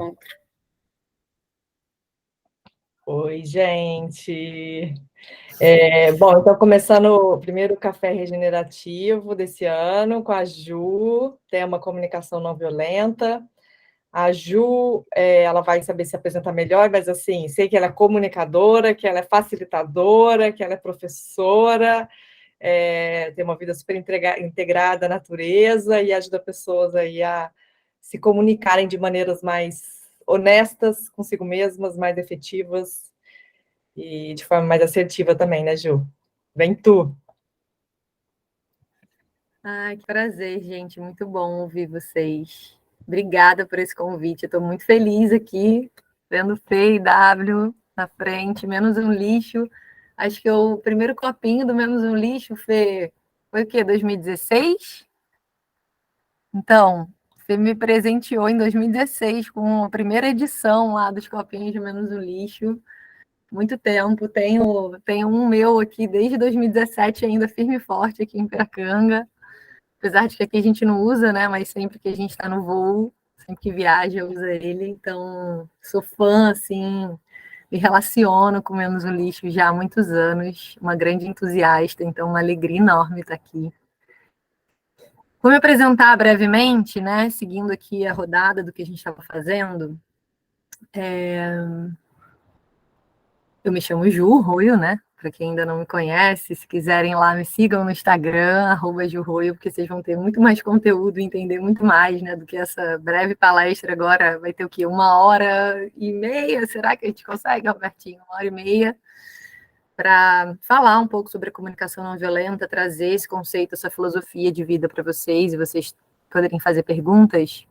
encontro. Oi, gente. Bom, então começando o primeiro café regenerativo desse ano com a Ju, tema comunicação não violenta. A Ju, ela vai saber se apresentar melhor, mas assim, sei que ela é comunicadora, que ela é facilitadora, que ela é professora, tem uma vida super integrada à natureza e ajuda pessoas aí a se comunicarem de maneiras mais honestas consigo mesmas, mais efetivas e de forma mais assertiva também, né, Ju? Vem tu. Ai, que prazer, gente. Muito bom ouvir vocês. Obrigada por esse convite. Eu estou muito feliz aqui, vendo Fê e W na frente, Menos um Lixo. Acho que o primeiro copinho do Menos um Lixo, Fê, foi o quê? 2016? Então, você me presenteou em 2016 com a primeira edição lá dos copinhos de Menos um Lixo. Muito tempo. Tenho um meu aqui desde 2017, ainda firme e forte aqui em Piracanga. Apesar de que aqui a gente não usa, né? Mas sempre que a gente está no voo, sempre que viaja, usa ele. Então, sou fã, assim, me relaciono com Menos um Lixo já há muitos anos. Uma grande entusiasta, então uma alegria enorme estar aqui. Vou me apresentar brevemente, né? Seguindo aqui a rodada do que a gente estava fazendo. Eu me chamo Ju Roio, né? Para quem ainda não me conhece, se quiserem lá, me sigam no Instagram, @JuRoio, porque vocês vão ter muito mais conteúdo e entender muito mais, né, do que essa breve palestra agora. Vai ter o quê? 1h30? Será que a gente consegue, Albertinho? 1h30 para falar um pouco sobre a comunicação não violenta, trazer esse conceito, essa filosofia de vida para vocês, e vocês poderem fazer perguntas.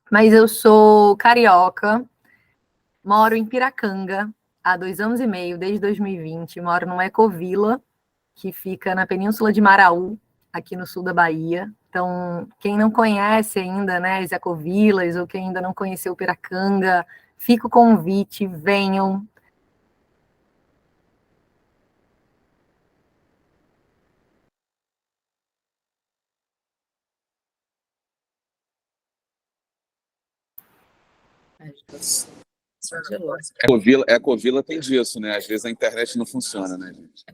Mas eu sou carioca, moro em Piracanga há 2 anos e meio, desde 2020. Moro numa ecovila que fica na Península de Maraú, aqui no sul da Bahia. Então, quem não conhece ainda, né, as ecovilas, ou quem ainda não conheceu Piracanga, fica o convite, venham. Ecovila tem disso, né? Às vezes a internet não funciona, né, gente?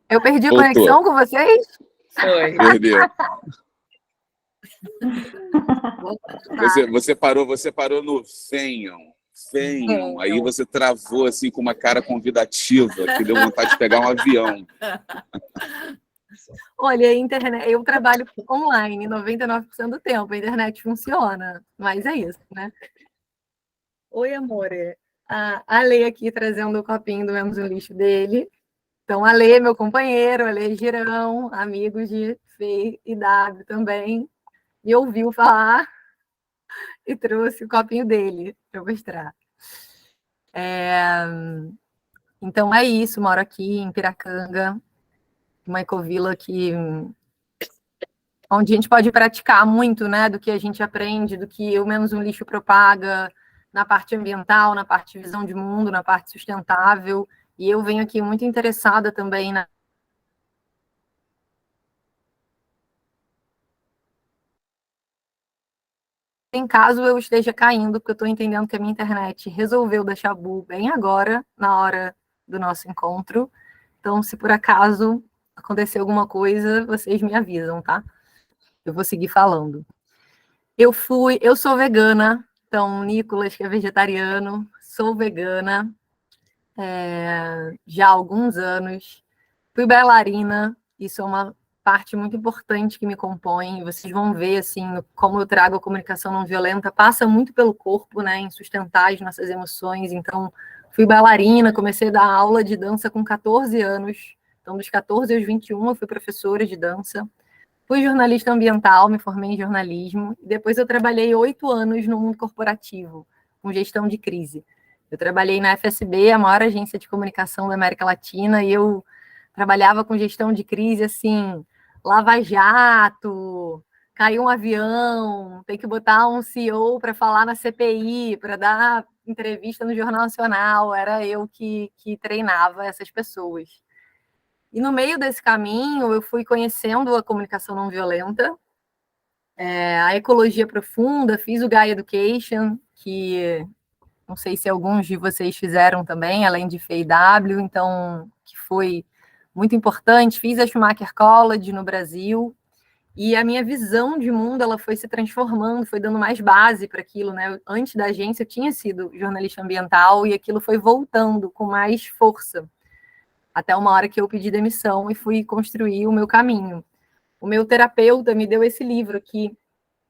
Eu perdi a Voltou. conexão com vocês? Foi. Perdeu. Você parou no venham. Aí você travou assim com uma cara convidativa, que deu vontade de pegar um avião. Olha, a internet, eu trabalho online 99% do tempo, a internet funciona, mas é isso, né? Oi, amore. A Lê aqui trazendo o copinho do Menos um Lixo dele. Então, a Lê, meu companheiro, a Lê Girão, amigos de Fê e W também, me ouviu falar e trouxe o copinho dele para eu mostrar. Então, é isso, moro aqui em Piracanga, uma ecovila onde a gente pode praticar muito, né, do que a gente aprende, do que o Menos um Lixo propaga, na parte ambiental, na parte de visão de mundo, na parte sustentável. E eu venho aqui muito interessada também em caso eu esteja caindo, porque eu estou entendendo que a minha internet resolveu deixar bu bem agora, na hora do nosso encontro. Então, se por acaso acontecer alguma coisa, vocês me avisam, tá? Eu vou seguir falando. Eu sou vegana, então, Nicolas, que é vegetariano, sou vegana já há alguns anos. Fui bailarina, isso é uma parte muito importante que me compõe. Vocês vão ver, assim, como eu trago a comunicação não violenta, passa muito pelo corpo, né, em sustentar as nossas emoções. Então, fui bailarina, comecei a dar aula de dança com 14 anos. Então, dos 14 aos 21, eu fui professora de dança. Fui jornalista ambiental, me formei em jornalismo. Depois eu trabalhei 8 anos no mundo corporativo, com gestão de crise. Eu trabalhei na FSB, a maior agência de comunicação da América Latina, e eu trabalhava com gestão de crise, assim, Lava Jato, caiu um avião, tem que botar um CEO para falar na CPI, para dar entrevista no Jornal Nacional. Era eu que treinava essas pessoas. E no meio desse caminho, eu fui conhecendo a comunicação não violenta, A ecologia profunda, fiz o Gaia Education, que não sei se alguns de vocês fizeram também, além de FEIW, então, que foi muito importante. Fiz a Schumacher College no Brasil, e a minha visão de mundo, ela foi se transformando, foi dando mais base para aquilo, né? Antes da agência, eu tinha sido jornalista ambiental, e aquilo foi voltando com mais força, até uma hora que eu pedi demissão e fui construir o meu caminho. O meu terapeuta me deu esse livro aqui.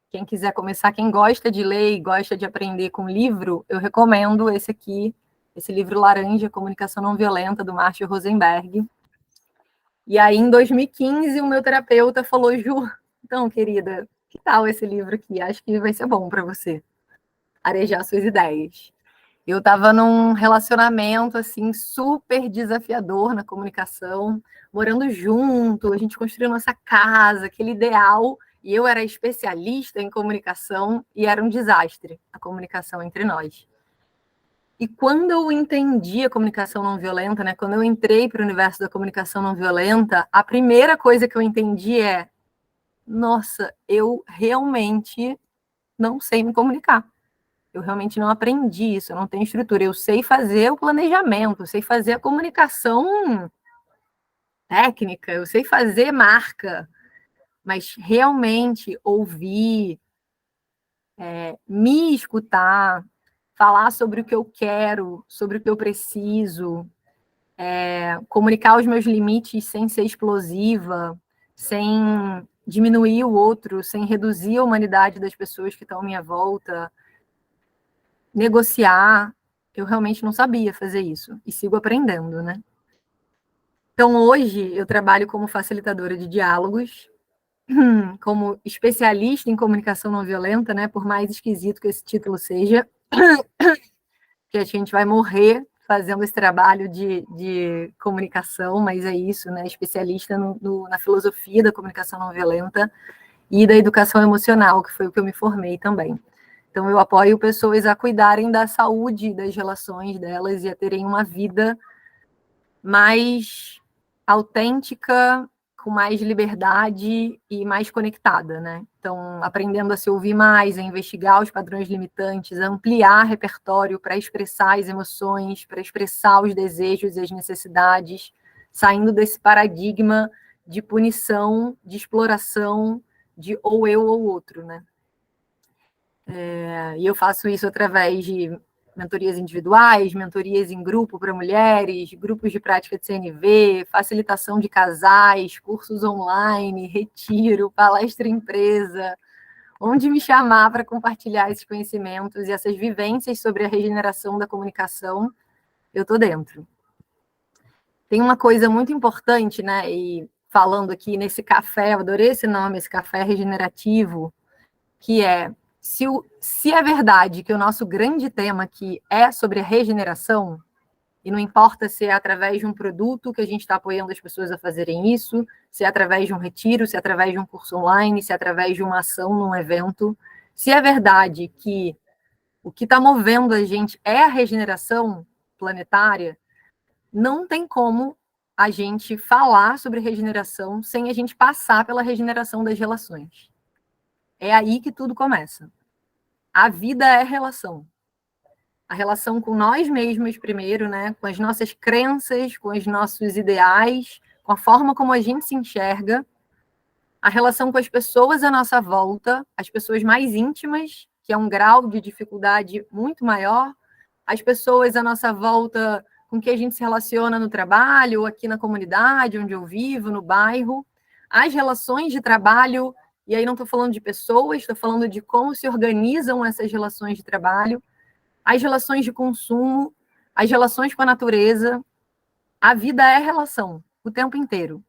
Quem quiser começar, quem gosta de ler e gosta de aprender com livro, eu recomendo esse aqui, esse livro laranja, Comunicação Não Violenta, do Marshall Rosenberg. E aí, em 2015, o meu terapeuta falou, Ju, então, querida, que tal esse livro aqui? Acho que vai ser bom para você arejar suas ideias. Eu estava num relacionamento, assim, super desafiador na comunicação, morando junto, a gente construiu nossa casa, aquele ideal, e eu era especialista em comunicação, e era um desastre a comunicação entre nós. E quando eu entendi a comunicação não violenta, né, quando eu entrei para o universo da comunicação não violenta, a primeira coisa que eu entendi é, nossa, eu realmente não sei me comunicar. Eu realmente não aprendi isso, eu não tenho estrutura. Eu sei fazer o planejamento, eu sei fazer a comunicação técnica, eu sei fazer marca, mas realmente ouvir, me escutar, falar sobre o que eu quero, sobre o que eu preciso, comunicar os meus limites sem ser explosiva, sem diminuir o outro, sem reduzir a humanidade das pessoas que estão à minha volta, negociar, eu realmente não sabia fazer isso, e sigo aprendendo, né? Então, hoje, eu trabalho como facilitadora de diálogos, como especialista em comunicação não violenta, né? Por mais esquisito que esse título seja, que a gente vai morrer fazendo esse trabalho de comunicação, mas é isso, né? Especialista na filosofia da comunicação não violenta e da educação emocional, que foi o que eu me formei também. Então, eu apoio pessoas a cuidarem da saúde das relações delas e a terem uma vida mais autêntica, com mais liberdade e mais conectada, né? Então, aprendendo a se ouvir mais, a investigar os padrões limitantes, a ampliar repertório para expressar as emoções, para expressar os desejos e as necessidades, saindo desse paradigma de punição, de exploração, de ou eu ou outro, né? E eu faço isso através de mentorias individuais, mentorias em grupo para mulheres, grupos de prática de CNV, facilitação de casais, cursos online, retiro, palestra empresa, onde me chamar para compartilhar esses conhecimentos e essas vivências sobre a regeneração da comunicação, eu estou dentro. Tem uma coisa muito importante, né? E falando aqui nesse café, eu adorei esse nome, esse café regenerativo, que é se é verdade que o nosso grande tema aqui é sobre a regeneração, e não importa se é através de um produto que a gente está apoiando as pessoas a fazerem isso, se é através de um retiro, se é através de um curso online, se é através de uma ação num evento, se é verdade que o que está movendo a gente é a regeneração planetária, não tem como a gente falar sobre regeneração sem a gente passar pela regeneração das relações. É aí que tudo começa. A vida é relação. A relação com nós mesmos primeiro, né? Com as nossas crenças, com os nossos ideais, com a forma como a gente se enxerga. A relação com as pessoas à nossa volta, as pessoas mais íntimas, que é um grau de dificuldade muito maior. As pessoas à nossa volta com que a gente se relaciona no trabalho, ou aqui na comunidade onde eu vivo, no bairro. As relações de trabalho. E aí não estou falando de pessoas, estou falando de como se organizam essas relações de trabalho, as relações de consumo, as relações com a natureza. A vida é relação, o tempo inteiro.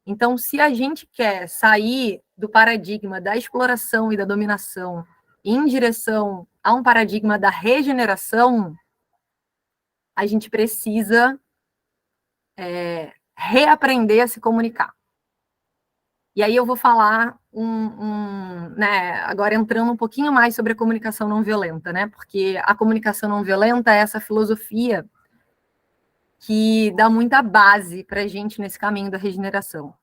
Então, se a gente quer sair do paradigma da exploração e da dominação em direção a um paradigma da regeneração, a gente precisa reaprender a se comunicar. E aí eu vou falar né, agora entrando um pouquinho mais sobre a comunicação não violenta, né? Porque a comunicação não violenta é essa filosofia que dá muita base para a gente nesse caminho da regeneração.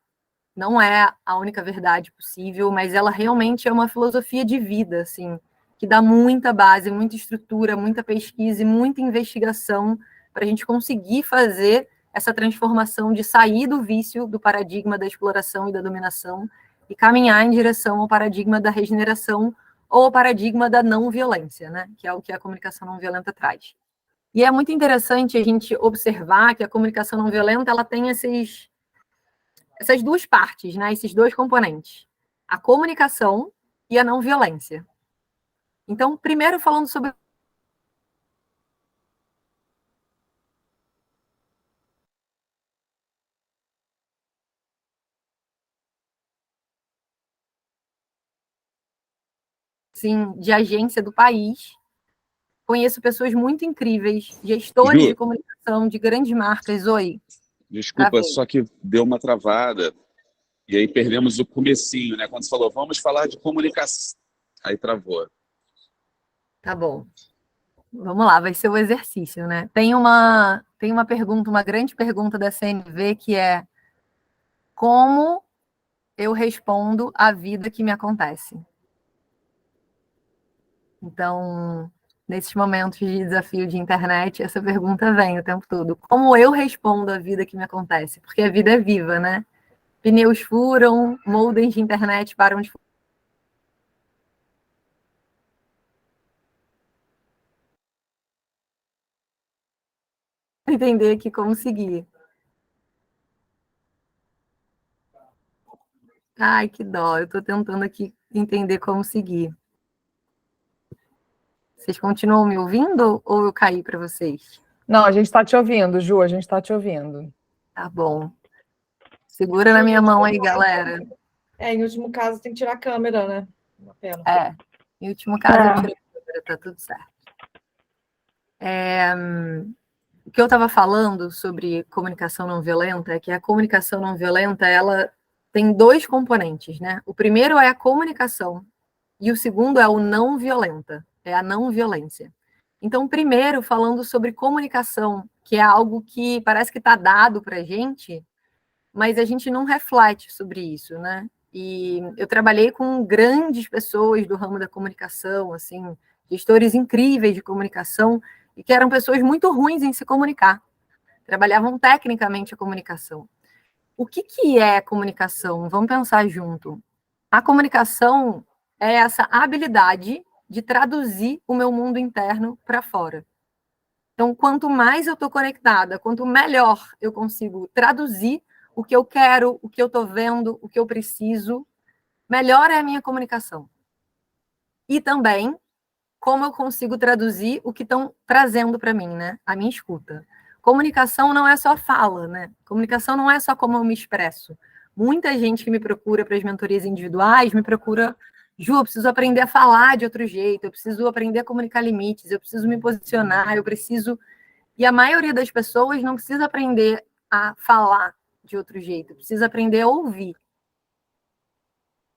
não é a única verdade possível, mas ela realmente é uma filosofia de vida, assim, que dá muita base, muita estrutura, muita pesquisa e muita investigação para a gente conseguir fazer essa transformação de sair do vício, do paradigma da exploração e da dominação e caminhar em direção ao paradigma da regeneração ou ao paradigma da não violência, né? Que é o que a comunicação não violenta traz. E é muito interessante a gente observar que a comunicação não violenta ela tem essas duas partes, né? Esses dois componentes: a comunicação e a não violência. Então, primeiro falando sobre sim, de agência do país. Conheço pessoas muito incríveis, gestores de comunicação de grandes marcas. Oi. Desculpa, só que deu uma travada. E aí perdemos o comecinho, né? Quando você falou, vamos falar de comunicação. Aí travou. Tá bom. Vamos lá, vai ser o exercício, né? Tem uma pergunta, uma grande pergunta da CNV, que é: como eu respondo à vida que me acontece? Então, nesses momentos de desafio de internet, essa pergunta vem o tempo todo. Como eu respondo à vida que me acontece? Porque a vida é viva, né? Pneus furam, modems de internet param de entender aqui como seguir. Ai, que dó. Eu estou tentando aqui entender como seguir. Vocês continuam me ouvindo ou eu caí para vocês? Não, a gente está te ouvindo, Ju, a gente está te ouvindo. Tá bom. Segura na minha mão aí, galera. Em último caso, tem que tirar a câmera, né? Uma pena. Em último caso, eu tiro a câmera, tá tudo certo. O que eu estava falando sobre comunicação não violenta é que a comunicação não violenta, ela tem dois componentes, né? O primeiro é a comunicação e o segundo é o não violenta, é a não violência. Então, primeiro, falando sobre comunicação, que é algo que parece que está dado para a gente, mas a gente não reflete sobre isso, né? E eu trabalhei com grandes pessoas do ramo da comunicação, assim, gestores incríveis de comunicação, e que eram pessoas muito ruins em se comunicar. Trabalhavam tecnicamente a comunicação. O que é comunicação? Vamos pensar junto. A comunicação é essa habilidade de traduzir o meu mundo interno para fora. Então, quanto mais eu estou conectada, quanto melhor eu consigo traduzir o que eu quero, o que eu estou vendo, o que eu preciso, melhor é a minha comunicação. E também como eu consigo traduzir o que estão trazendo para mim, né? A minha escuta. Comunicação não é só fala, né? Comunicação não é só como eu me expresso. Muita gente que me procura para as mentorias individuais me procura: Ju, eu preciso aprender a falar de outro jeito, eu preciso aprender a comunicar limites, eu preciso me posicionar, eu preciso... E a maioria das pessoas não precisa aprender a falar de outro jeito, precisa aprender a ouvir.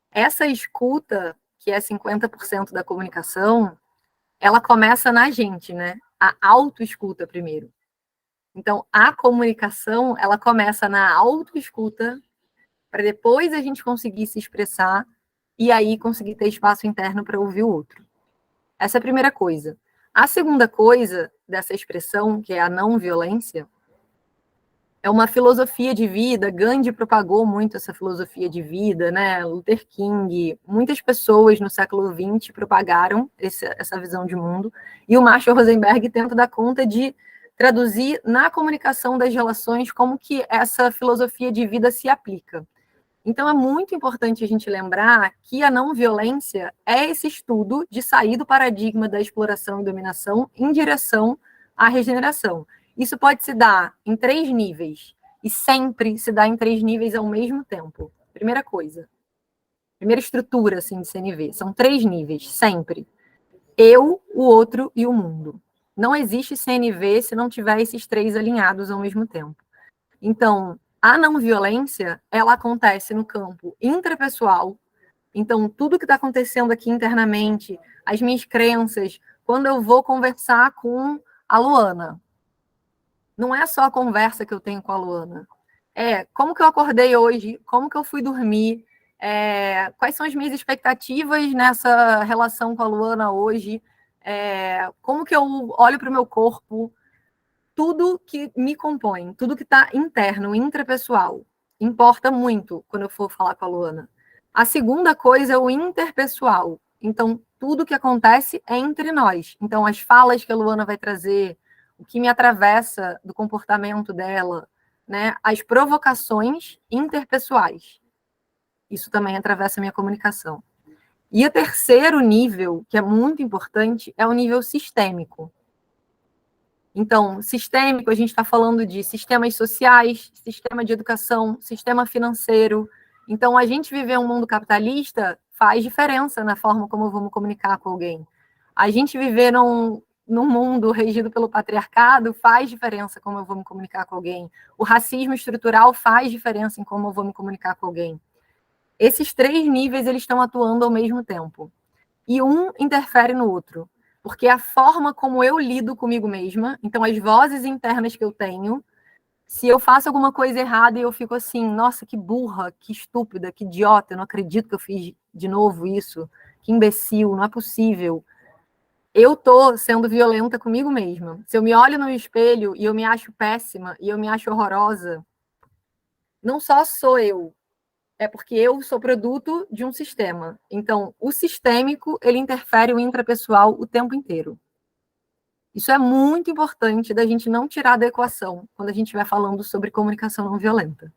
Essa escuta, que é 50% da comunicação, ela começa na gente, né? A autoescuta primeiro. Então, a comunicação, ela começa na autoescuta, para depois a gente conseguir se expressar e aí conseguir ter espaço interno para ouvir o outro. Essa é a primeira coisa. A segunda coisa dessa expressão, que é a não violência, é uma filosofia de vida. Gandhi propagou muito essa filosofia de vida, né? Luther King, muitas pessoas no século XX propagaram essa visão de mundo, e o Marshall Rosenberg tenta dar conta de traduzir na comunicação das relações como que essa filosofia de vida se aplica. Então, é muito importante a gente lembrar que a não violência é esse estudo de sair do paradigma da exploração e dominação em direção à regeneração. Isso pode se dar em 3 níveis, e sempre se dá em 3 níveis ao mesmo tempo. Primeira coisa, primeira estrutura assim, de CNV, são 3 níveis, sempre. Eu, o outro e o mundo. Não existe CNV se não tiver esses 3 alinhados ao mesmo tempo. Então, a não violência, ela acontece no campo intrapessoal. Então, tudo que está acontecendo aqui internamente, as minhas crenças, quando eu vou conversar com a Luana, não é só a conversa que eu tenho com a Luana. como que eu acordei hoje, como que eu fui dormir, quais são as minhas expectativas nessa relação com a Luana hoje, como que eu olho para o meu corpo, tudo que me compõe, tudo que está interno, intrapessoal, importa muito quando eu for falar com a Luana. A segunda coisa é o interpessoal. Então, tudo que acontece é entre nós. Então, as falas que a Luana vai trazer, o que me atravessa do comportamento dela, né? As provocações interpessoais. Isso também atravessa a minha comunicação. E o terceiro nível, que é muito importante, é o nível sistêmico. Então, sistêmico, a gente está falando de sistemas sociais, sistema de educação, sistema financeiro. Então, a gente viver um mundo capitalista faz diferença na forma como vamos comunicar com alguém. A gente viver num mundo regido pelo patriarcado faz diferença como eu vou me comunicar com alguém. O racismo estrutural faz diferença em como eu vou me comunicar com alguém. Esses três níveis, eles estão atuando ao mesmo tempo. E um interfere no outro. Porque a forma como eu lido comigo mesma, então as vozes internas que eu tenho, se eu faço alguma coisa errada e eu fico assim, nossa, que burra, que estúpida, que idiota, eu não acredito que eu fiz de novo isso, que imbecil, não é possível. Eu tô sendo violenta comigo mesma. Se eu me olho no espelho e eu me acho péssima e eu me acho horrorosa, não só sou eu, é porque eu sou produto de um sistema. Então, o sistêmico, ele interfere o intrapessoal o tempo inteiro. Isso é muito importante da gente não tirar da equação quando a gente estiver falando sobre comunicação não violenta.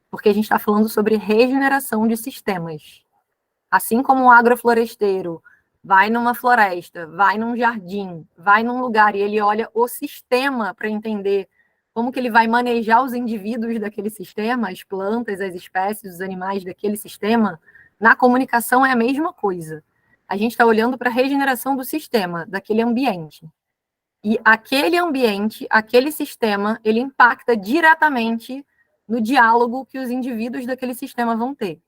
Porque a gente está falando sobre regeneração de sistemas. Assim como um agrofloresteiro vai numa floresta, vai num jardim, vai num lugar e ele olha o sistema para entender como que ele vai manejar os indivíduos daquele sistema, as plantas, as espécies, os animais daquele sistema, na comunicação é a mesma coisa. A gente está olhando para a regeneração do sistema, daquele ambiente. E aquele ambiente, aquele sistema, ele impacta diretamente no diálogo que os indivíduos daquele sistema vão ter.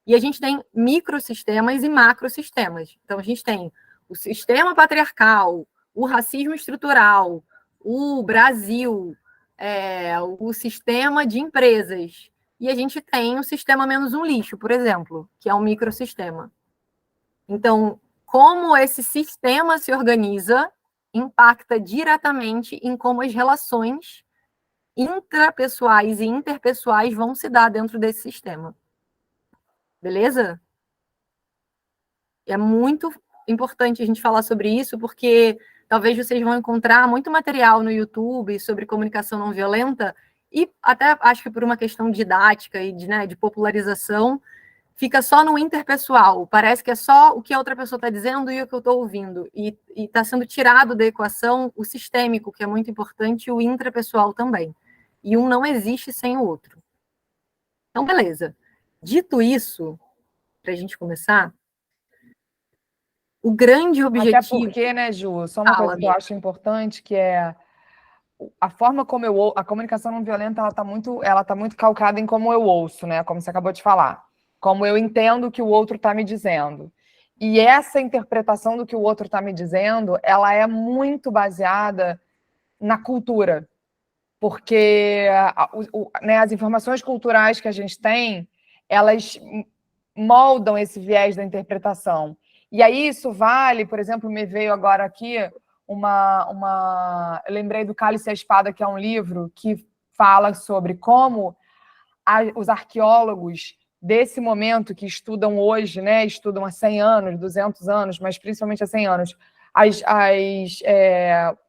E a gente tem microsistemas e macrosistemas. Então, a gente tem o sistema patriarcal, o racismo estrutural, o Brasil, o sistema de empresas. E a gente tem o sistema menos um lixo, por exemplo, que é um microsistema. Então, como esse sistema se organiza impacta diretamente em como as relações intrapessoais e interpessoais vão se dar dentro desse sistema. Beleza? É muito importante a gente falar sobre isso, porque talvez vocês vão encontrar muito material no YouTube sobre comunicação não violenta, e até acho que por uma questão didática e de popularização, fica só no interpessoal. Parece que é só o que a outra pessoa está dizendo e o que eu estou ouvindo. E está sendo tirado da equação o sistêmico, que é muito importante, e o intrapessoal também. E um não existe sem o outro. Então, beleza. Dito isso, para a gente começar, o grande objetivo... Até porque, né, Ju, só uma coisa que eu acho importante, que é a forma como eu ouço, a comunicação não violenta, ela tá muito calcada em como eu ouço, né, como você acabou de falar, como eu entendo o que o outro está me dizendo. E essa interpretação do que o outro está me dizendo, ela é muito baseada na cultura, porque né, as informações culturais que a gente tem, elas moldam esse viés da interpretação. E aí isso vale, por exemplo, me veio agora aqui eu lembrei do Cálice e a Espada, que é um livro que fala sobre como os arqueólogos desse momento que estudam hoje, né, estudam há 100 anos, 200 anos, mas principalmente há 100 anos,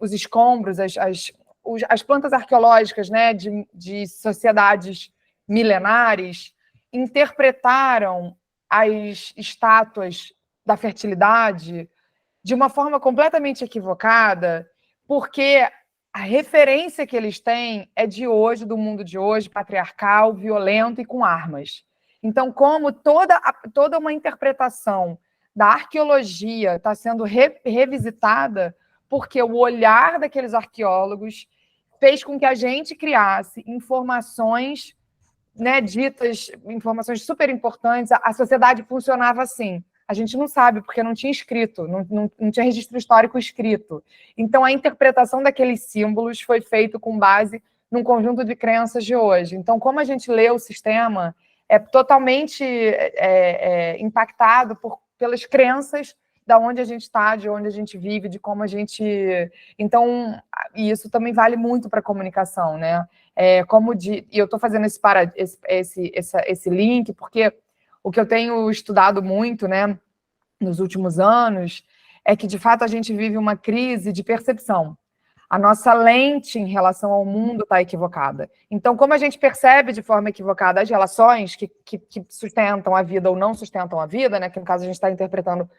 os escombros, as plantas arqueológicas, né, de sociedades milenares, interpretaram as estátuas da fertilidade de uma forma completamente equivocada, porque a referência que eles têm é de hoje, do mundo de hoje, patriarcal, violento e com armas. Então, como toda uma interpretação da arqueologia está sendo revisitada, porque o olhar daqueles arqueólogos fez com que a gente criasse informações, né, ditas, informações super importantes. A sociedade funcionava assim. A gente não sabe, porque não tinha escrito, não tinha registro histórico escrito. Então, a interpretação daqueles símbolos foi feita com base num conjunto de crenças de hoje. Então, como a gente lê o sistema, é totalmente impactado pelas crenças da onde a gente está, de onde a gente vive, de como a gente... Então, e isso também vale muito para a comunicação, né? E eu estou fazendo esse link, porque o que eu tenho estudado muito, né, nos últimos anos, é que, de fato, a gente vive uma crise de percepção. A nossa lente em relação ao mundo está equivocada. Então, como a gente percebe de forma equivocada as relações que sustentam a vida ou não sustentam a vida, né, que no caso a gente está interpretando,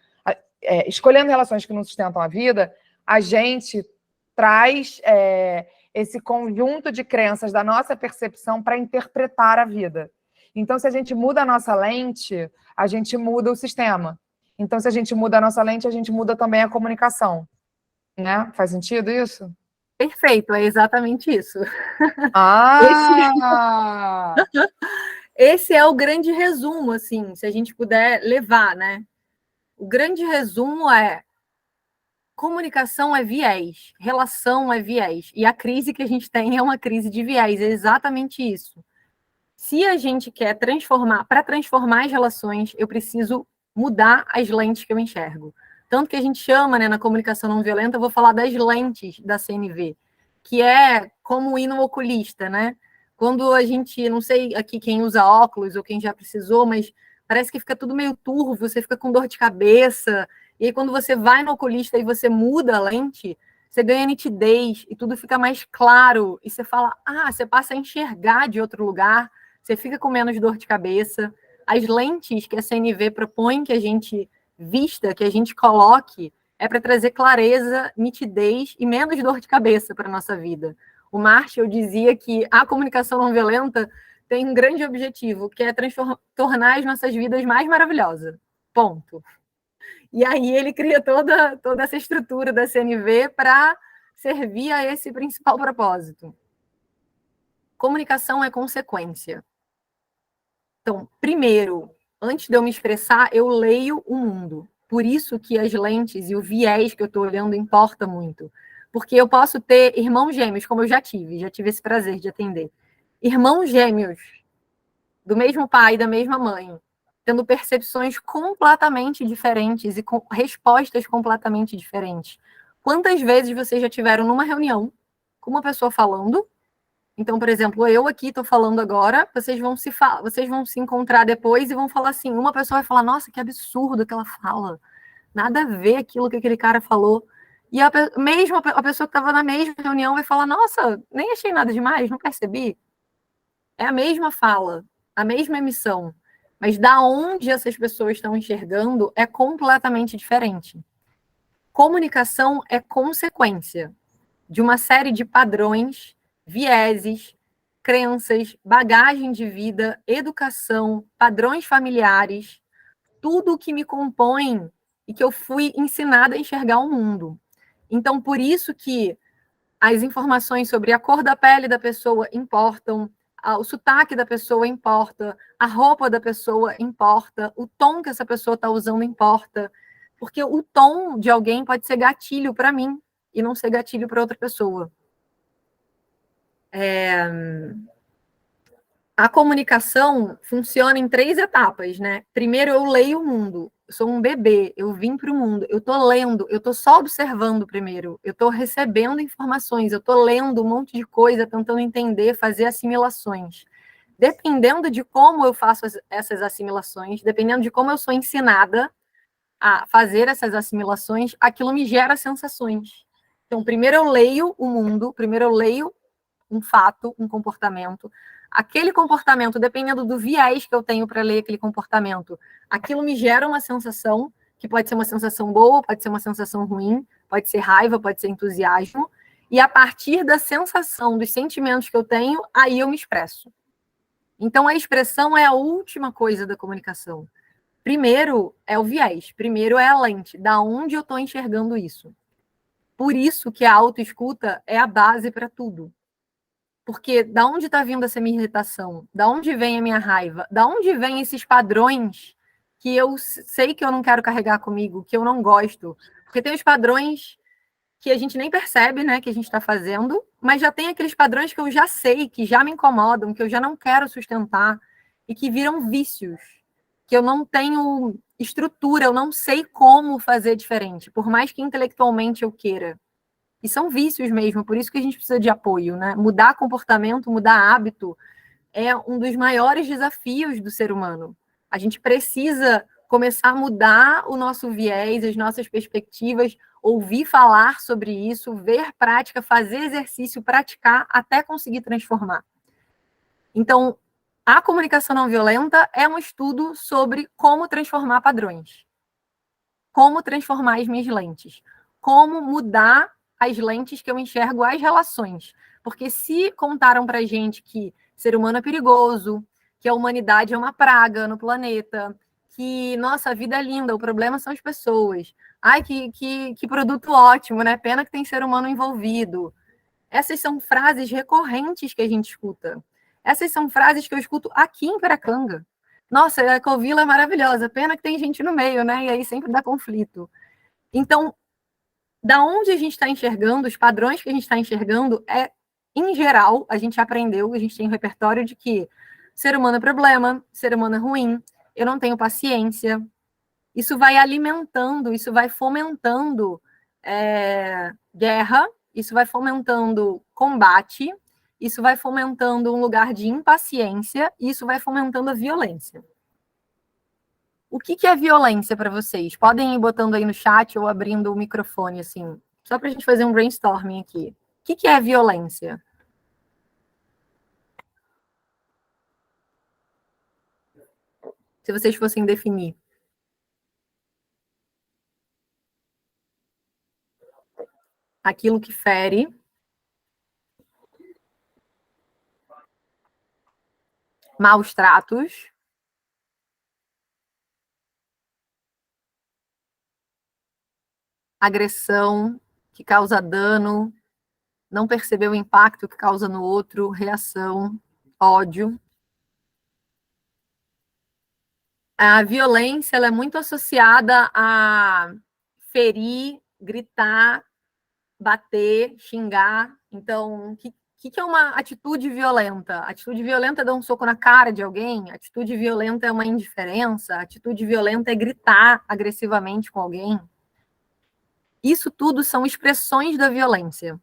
escolhendo relações que não sustentam a vida, a gente traz esse conjunto de crenças da nossa percepção para interpretar a vida. Então, se a gente muda a nossa lente, a gente muda o sistema. Então, se a gente muda a nossa lente, a gente muda também a comunicação. Né? Faz sentido isso? Perfeito, é exatamente isso. Esse é o grande resumo, assim, se a gente puder levar, né? O grande resumo é: comunicação é viés, relação é viés, e a crise que a gente tem é uma crise de viés, é exatamente isso. Se a gente quer para transformar as relações, eu preciso mudar as lentes que eu enxergo. Tanto que a gente chama, né, na comunicação não violenta, eu vou falar das lentes da CNV, que é como ir no oculista, né? Quando a gente, não sei aqui quem usa óculos ou quem já precisou, mas parece que fica tudo meio turvo, você fica com dor de cabeça, e aí quando você vai no oculista e você muda a lente, você ganha nitidez e tudo fica mais claro, e você fala, você passa a enxergar de outro lugar, você fica com menos dor de cabeça. As lentes que a CNV propõe que a gente vista, que a gente coloque, é para trazer clareza, nitidez e menos dor de cabeça para a nossa vida. O Marshall dizia que a comunicação não violenta tem um grande objetivo, que é tornar as nossas vidas mais maravilhosas. Ponto. E aí ele cria toda essa estrutura da CNV para servir a esse principal propósito. Comunicação é consequência. Então, primeiro, antes de eu me expressar, eu leio o mundo. Por isso que as lentes e o viés que eu estou olhando importa muito. Porque eu posso ter irmãos gêmeos, como eu já tive esse prazer de atender. Irmãos gêmeos, do mesmo pai, da mesma mãe, tendo percepções completamente diferentes e com respostas completamente diferentes. Quantas vezes vocês já tiveram numa reunião com uma pessoa falando? Então, por exemplo, eu aqui estou falando agora, vocês vão se encontrar depois e vão falar assim, uma pessoa vai falar, nossa, que absurdo que ela fala, nada a ver aquilo que aquele cara falou. E a pessoa que estava na mesma reunião vai falar, nossa, nem achei nada demais, não percebi. É a mesma fala, a mesma emissão, mas da onde essas pessoas estão enxergando é completamente diferente. Comunicação é consequência de uma série de padrões, vieses, crenças, bagagem de vida, educação, padrões familiares, tudo que me compõe e que eu fui ensinada a enxergar o mundo. Então, por isso que as informações sobre a cor da pele da pessoa importam, o sotaque da pessoa importa, a roupa da pessoa importa, o tom que essa pessoa está usando importa, porque o tom de alguém pode ser gatilho para mim e não ser gatilho para outra pessoa. A comunicação funciona em 3 etapas, né? Primeiro, eu leio o mundo. Eu sou um bebê, eu vim para o mundo, eu estou lendo, eu estou só observando primeiro, eu estou recebendo informações, eu estou lendo um monte de coisa, tentando entender, fazer assimilações. Dependendo de como eu faço essas assimilações, dependendo de como eu sou ensinada a fazer essas assimilações, aquilo me gera sensações. Então, primeiro eu leio o mundo, primeiro eu leio um fato, um comportamento. Aquele comportamento, dependendo do viés que eu tenho para ler aquele comportamento, aquilo me gera uma sensação, que pode ser uma sensação boa, pode ser uma sensação ruim, pode ser raiva, pode ser entusiasmo, e a partir da sensação, dos sentimentos que eu tenho, aí eu me expresso. Então, a expressão é a última coisa da comunicação. Primeiro é o viés, primeiro é a lente, da onde eu estou enxergando isso. Por isso que a autoescuta é a base para tudo. Porque da onde está vindo essa minha irritação? Da onde vem a minha raiva? Da onde vem esses padrões que eu sei que eu não quero carregar comigo, que eu não gosto? Porque tem os padrões que a gente nem percebe, né, que a gente está fazendo, mas já tem aqueles padrões que eu já sei, que já me incomodam, que eu já não quero sustentar e que viram vícios, que eu não tenho estrutura, eu não sei como fazer diferente, por mais que intelectualmente eu queira. E são vícios mesmo, por isso que a gente precisa de apoio, né? Mudar comportamento, mudar hábito é um dos maiores desafios do ser humano. A gente precisa começar a mudar o nosso viés, as nossas perspectivas, ouvir falar sobre isso, ver prática, fazer exercício, praticar até conseguir transformar. Então, a comunicação não violenta é um estudo sobre como transformar padrões, como transformar as minhas lentes, como mudar as lentes que eu enxergo as relações. Porque se contaram pra gente que ser humano é perigoso, que a humanidade é uma praga no planeta, que, nossa, a vida é linda, o problema são as pessoas. Ai, que produto ótimo, né? Pena que tem ser humano envolvido. Essas são frases recorrentes que a gente escuta. Essas são frases que eu escuto aqui em Piracanga. Nossa, a Ecovila é maravilhosa, pena que tem gente no meio, né? E aí sempre dá conflito. Então, da onde a gente está enxergando, os padrões que a gente está enxergando, em geral, a gente aprendeu, a gente tem um repertório de que ser humano é problema, ser humano é ruim, eu não tenho paciência. Isso vai alimentando, isso vai fomentando guerra, isso vai fomentando combate, isso vai fomentando um lugar de impaciência, e isso vai fomentando a violência. O que é violência para vocês? Podem ir botando aí no chat ou abrindo o microfone, assim, só para a gente fazer um brainstorming aqui. O que é violência? Se vocês fossem definir. Aquilo que fere, maus tratos, agressão, que causa dano, não perceber o impacto que causa no outro, reação, ódio. A violência ela é muito associada a ferir, gritar, bater, xingar. Então, o que é uma atitude violenta? Atitude violenta é dar um soco na cara de alguém, atitude violenta é uma indiferença, atitude violenta é gritar agressivamente com alguém. Isso tudo são expressões da violência.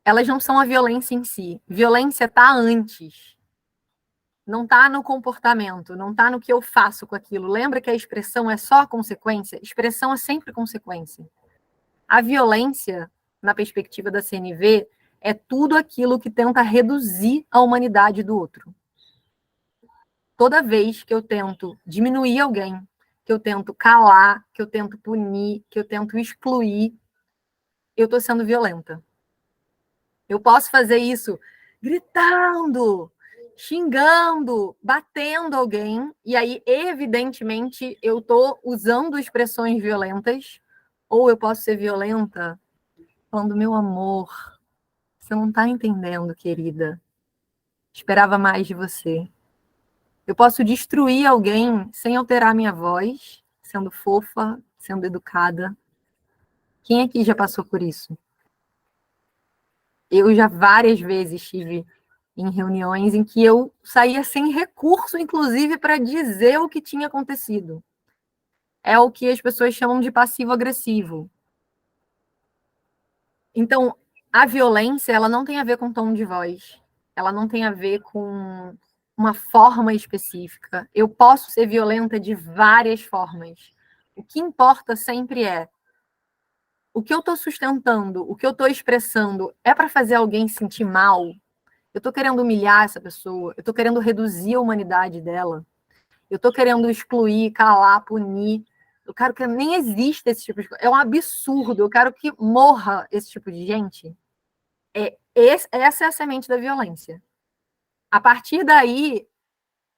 Elas não são a violência em si. Violência está antes. Não está no comportamento, não está no que eu faço com aquilo. Lembra que a expressão é só a consequência? Expressão é sempre consequência. A violência, na perspectiva da CNV, é tudo aquilo que tenta reduzir a humanidade do outro. Toda vez que eu tento diminuir alguém, que eu tento calar, que eu tento punir, que eu tento excluir, eu estou sendo violenta. Eu posso fazer isso gritando, xingando, batendo alguém, e aí, evidentemente, eu estou usando expressões violentas, ou eu posso ser violenta falando, meu amor, você não está entendendo, querida. Esperava mais de você. Eu posso destruir alguém sem alterar minha voz, sendo fofa, sendo educada. Quem aqui já passou por isso? Eu já várias vezes estive em reuniões em que eu saía sem recurso, inclusive, para dizer o que tinha acontecido. É o que as pessoas chamam de passivo-agressivo. Então, a violência, ela não tem a ver com tom de voz. Ela não tem a ver com uma forma específica. Eu posso ser violenta de várias formas. O que importa sempre é o que eu estou sustentando, o que eu estou expressando é para fazer alguém sentir mal? Eu estou querendo humilhar essa pessoa? Eu estou querendo reduzir a humanidade dela? Eu estou querendo excluir, calar, punir? Eu quero que nem exista esse tipo de coisa. É um absurdo. Eu quero que morra esse tipo de gente. Essa é a semente da violência. A partir daí,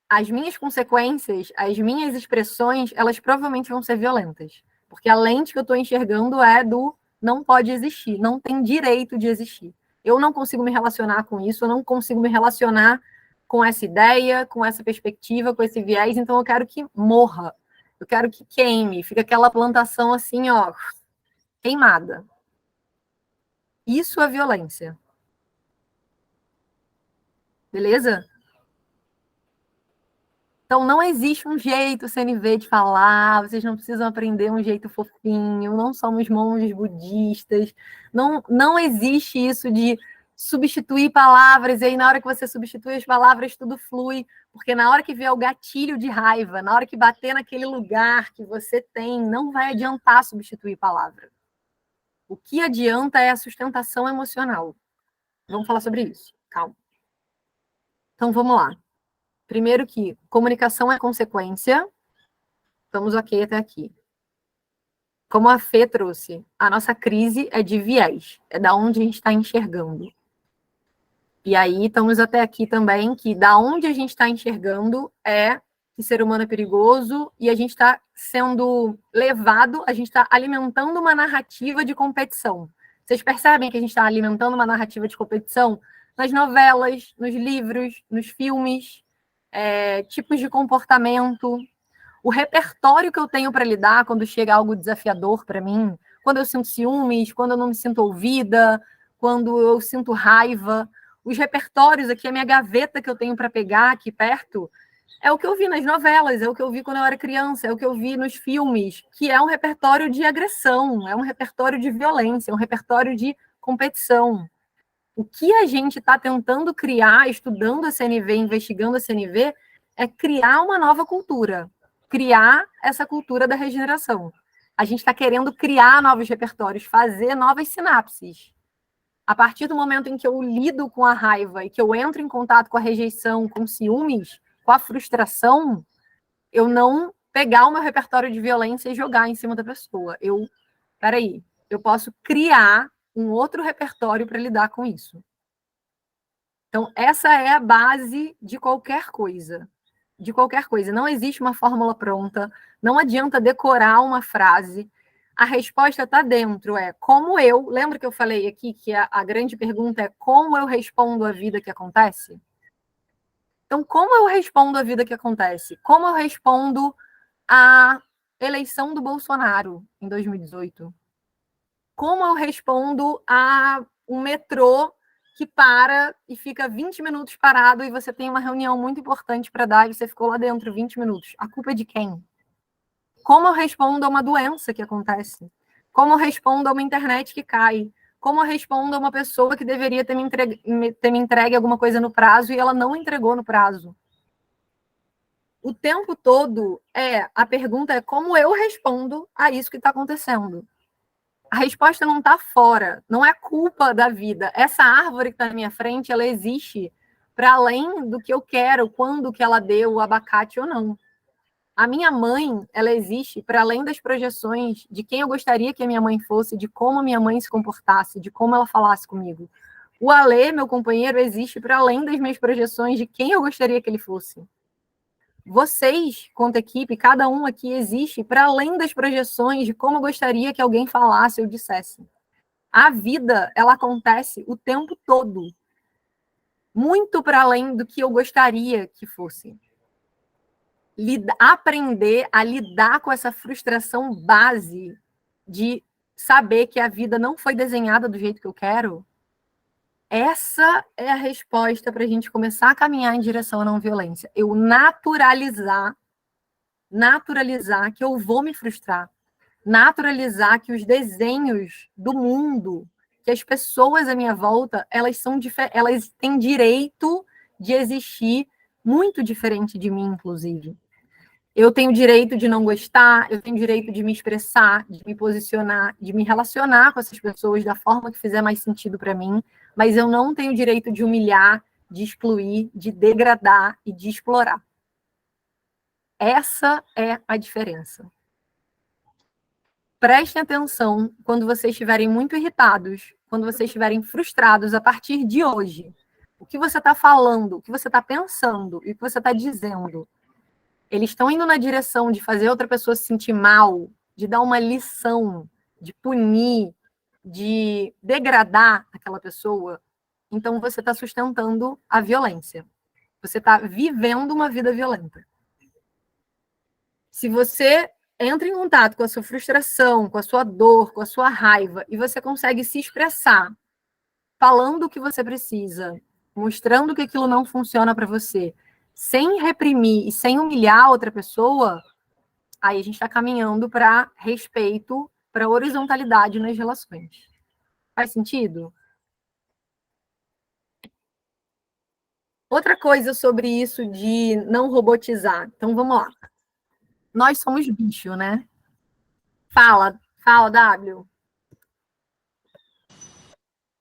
as minhas consequências, as minhas expressões, elas provavelmente vão ser violentas. Porque a lente que eu estou enxergando é do não pode existir, não tem direito de existir. Eu não consigo me relacionar com isso, eu não consigo me relacionar com essa ideia, com essa perspectiva, com esse viés, então eu quero que morra. Eu quero que queime, fica aquela plantação assim, ó, queimada. Isso é violência. Beleza? Então, não existe um jeito CNV de falar, vocês não precisam aprender um jeito fofinho, não somos monges budistas, não existe isso de substituir palavras, e aí na hora que você substitui as palavras, tudo flui, porque na hora que vier o gatilho de raiva, na hora que bater naquele lugar que você tem, não vai adiantar substituir palavra. O que adianta é a sustentação emocional. Vamos falar sobre isso. Calma. Então, vamos lá. Primeiro que comunicação é consequência. Estamos ok até aqui. Como a Fê trouxe, a nossa crise é de viés. É da onde a gente está enxergando. E aí, estamos até aqui também, que da onde a gente está enxergando é que ser humano é perigoso e a gente está sendo levado, a gente está alimentando uma narrativa de competição. Vocês percebem que a gente está alimentando uma narrativa de competição nas novelas, nos livros, nos filmes, tipos de comportamento, o repertório que eu tenho para lidar quando chega algo desafiador para mim, quando eu sinto ciúmes, quando eu não me sinto ouvida, quando eu sinto raiva. Os repertórios aqui, a minha gaveta que eu tenho para pegar aqui perto, é o que eu vi nas novelas, é o que eu vi quando eu era criança, é o que eu vi nos filmes, que é um repertório de agressão, é um repertório de violência, é um repertório de competição. O que a gente está tentando criar, estudando a CNV, investigando a CNV, é criar uma nova cultura, criar essa cultura da regeneração. A gente está querendo criar novos repertórios, fazer novas sinapses. A partir do momento em que eu lido com a raiva e que eu entro em contato com a rejeição, com ciúmes, com a frustração, eu não pegar o meu repertório de violência e jogar em cima da pessoa. Eu posso criar um outro repertório para lidar com isso. Então, essa é a base de qualquer coisa. De qualquer coisa. Não existe uma fórmula pronta, não adianta decorar uma frase. A resposta está dentro, como eu... Lembra que eu falei aqui que a grande pergunta é como eu respondo à vida que acontece? Então, como eu respondo à vida que acontece? Como eu respondo à eleição do Bolsonaro em 2018? Como eu respondo a um metrô que para e fica 20 minutos parado e você tem uma reunião muito importante para dar e você ficou lá dentro 20 minutos? A culpa é de quem? Como eu respondo a uma doença que acontece? Como eu respondo a uma internet que cai? Como eu respondo a uma pessoa que deveria ter me entregue alguma coisa no prazo e ela não entregou no prazo? O tempo todo a pergunta é como eu respondo a isso que está acontecendo. A resposta não está fora, não é culpa da vida. Essa árvore que está na minha frente, ela existe para além do que eu quero, quando que ela deu o abacate ou não. A minha mãe, ela existe para além das projeções de quem eu gostaria que a minha mãe fosse, de como a minha mãe se comportasse, de como ela falasse comigo. O Alê, meu companheiro, existe para além das minhas projeções de quem eu gostaria que ele fosse. Vocês, quanto equipe, cada um aqui existe para além das projeções de como eu gostaria que alguém falasse ou dissesse. A vida, ela acontece o tempo todo. Muito para além do que eu gostaria que fosse. Aprender a lidar com essa frustração base de saber que a vida não foi desenhada do jeito que eu quero, essa é a resposta para a gente começar a caminhar em direção à não violência. Eu naturalizar que eu vou me frustrar, naturalizar que os desenhos do mundo, que as pessoas à minha volta, elas têm direito de existir muito diferente de mim, inclusive. Eu tenho direito de não gostar, eu tenho direito de me expressar, de me posicionar, de me relacionar com essas pessoas da forma que fizer mais sentido para mim, mas eu não tenho direito de humilhar, de excluir, de degradar e de explorar. Essa é a diferença. Prestem atenção quando vocês estiverem muito irritados, quando vocês estiverem frustrados a partir de hoje. O que você está falando, o que você está pensando e o que você está dizendo, eles estão indo na direção de fazer outra pessoa se sentir mal, de dar uma lição, de punir, de degradar aquela pessoa, então você está sustentando a violência. Você está vivendo uma vida violenta. Se você entra em contato com a sua frustração, com a sua dor, com a sua raiva, e você consegue se expressar, falando o que você precisa, mostrando que aquilo não funciona para você, sem reprimir e sem humilhar a outra pessoa, aí a gente está caminhando para respeito, para horizontalidade nas relações. Faz sentido? Outra coisa sobre isso de não robotizar. Então, vamos lá. Nós somos bicho, né? Fala, W.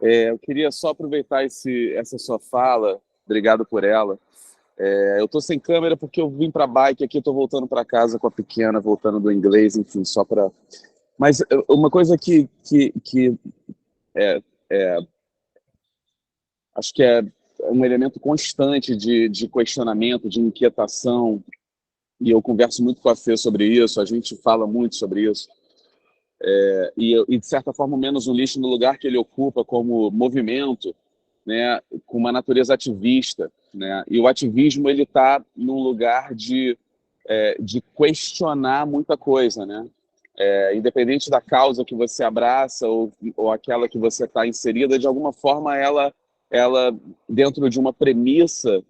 Eu queria só aproveitar essa sua fala, obrigado por ela. Eu tô sem câmera porque eu vim para bike aqui, tô voltando para casa com a pequena, voltando do inglês, enfim, só para... Mas uma coisa que acho que é um elemento constante de questionamento, de inquietação, e eu converso muito com a Fê sobre isso, a gente fala muito sobre isso, e de certa forma, menos um lixo no lugar que ele ocupa como movimento, né, com uma natureza ativista, né, e o ativismo ele está num lugar de questionar muita coisa, né, independente da causa que você abraça ou aquela que você está inserida, de alguma forma ela dentro de uma premissa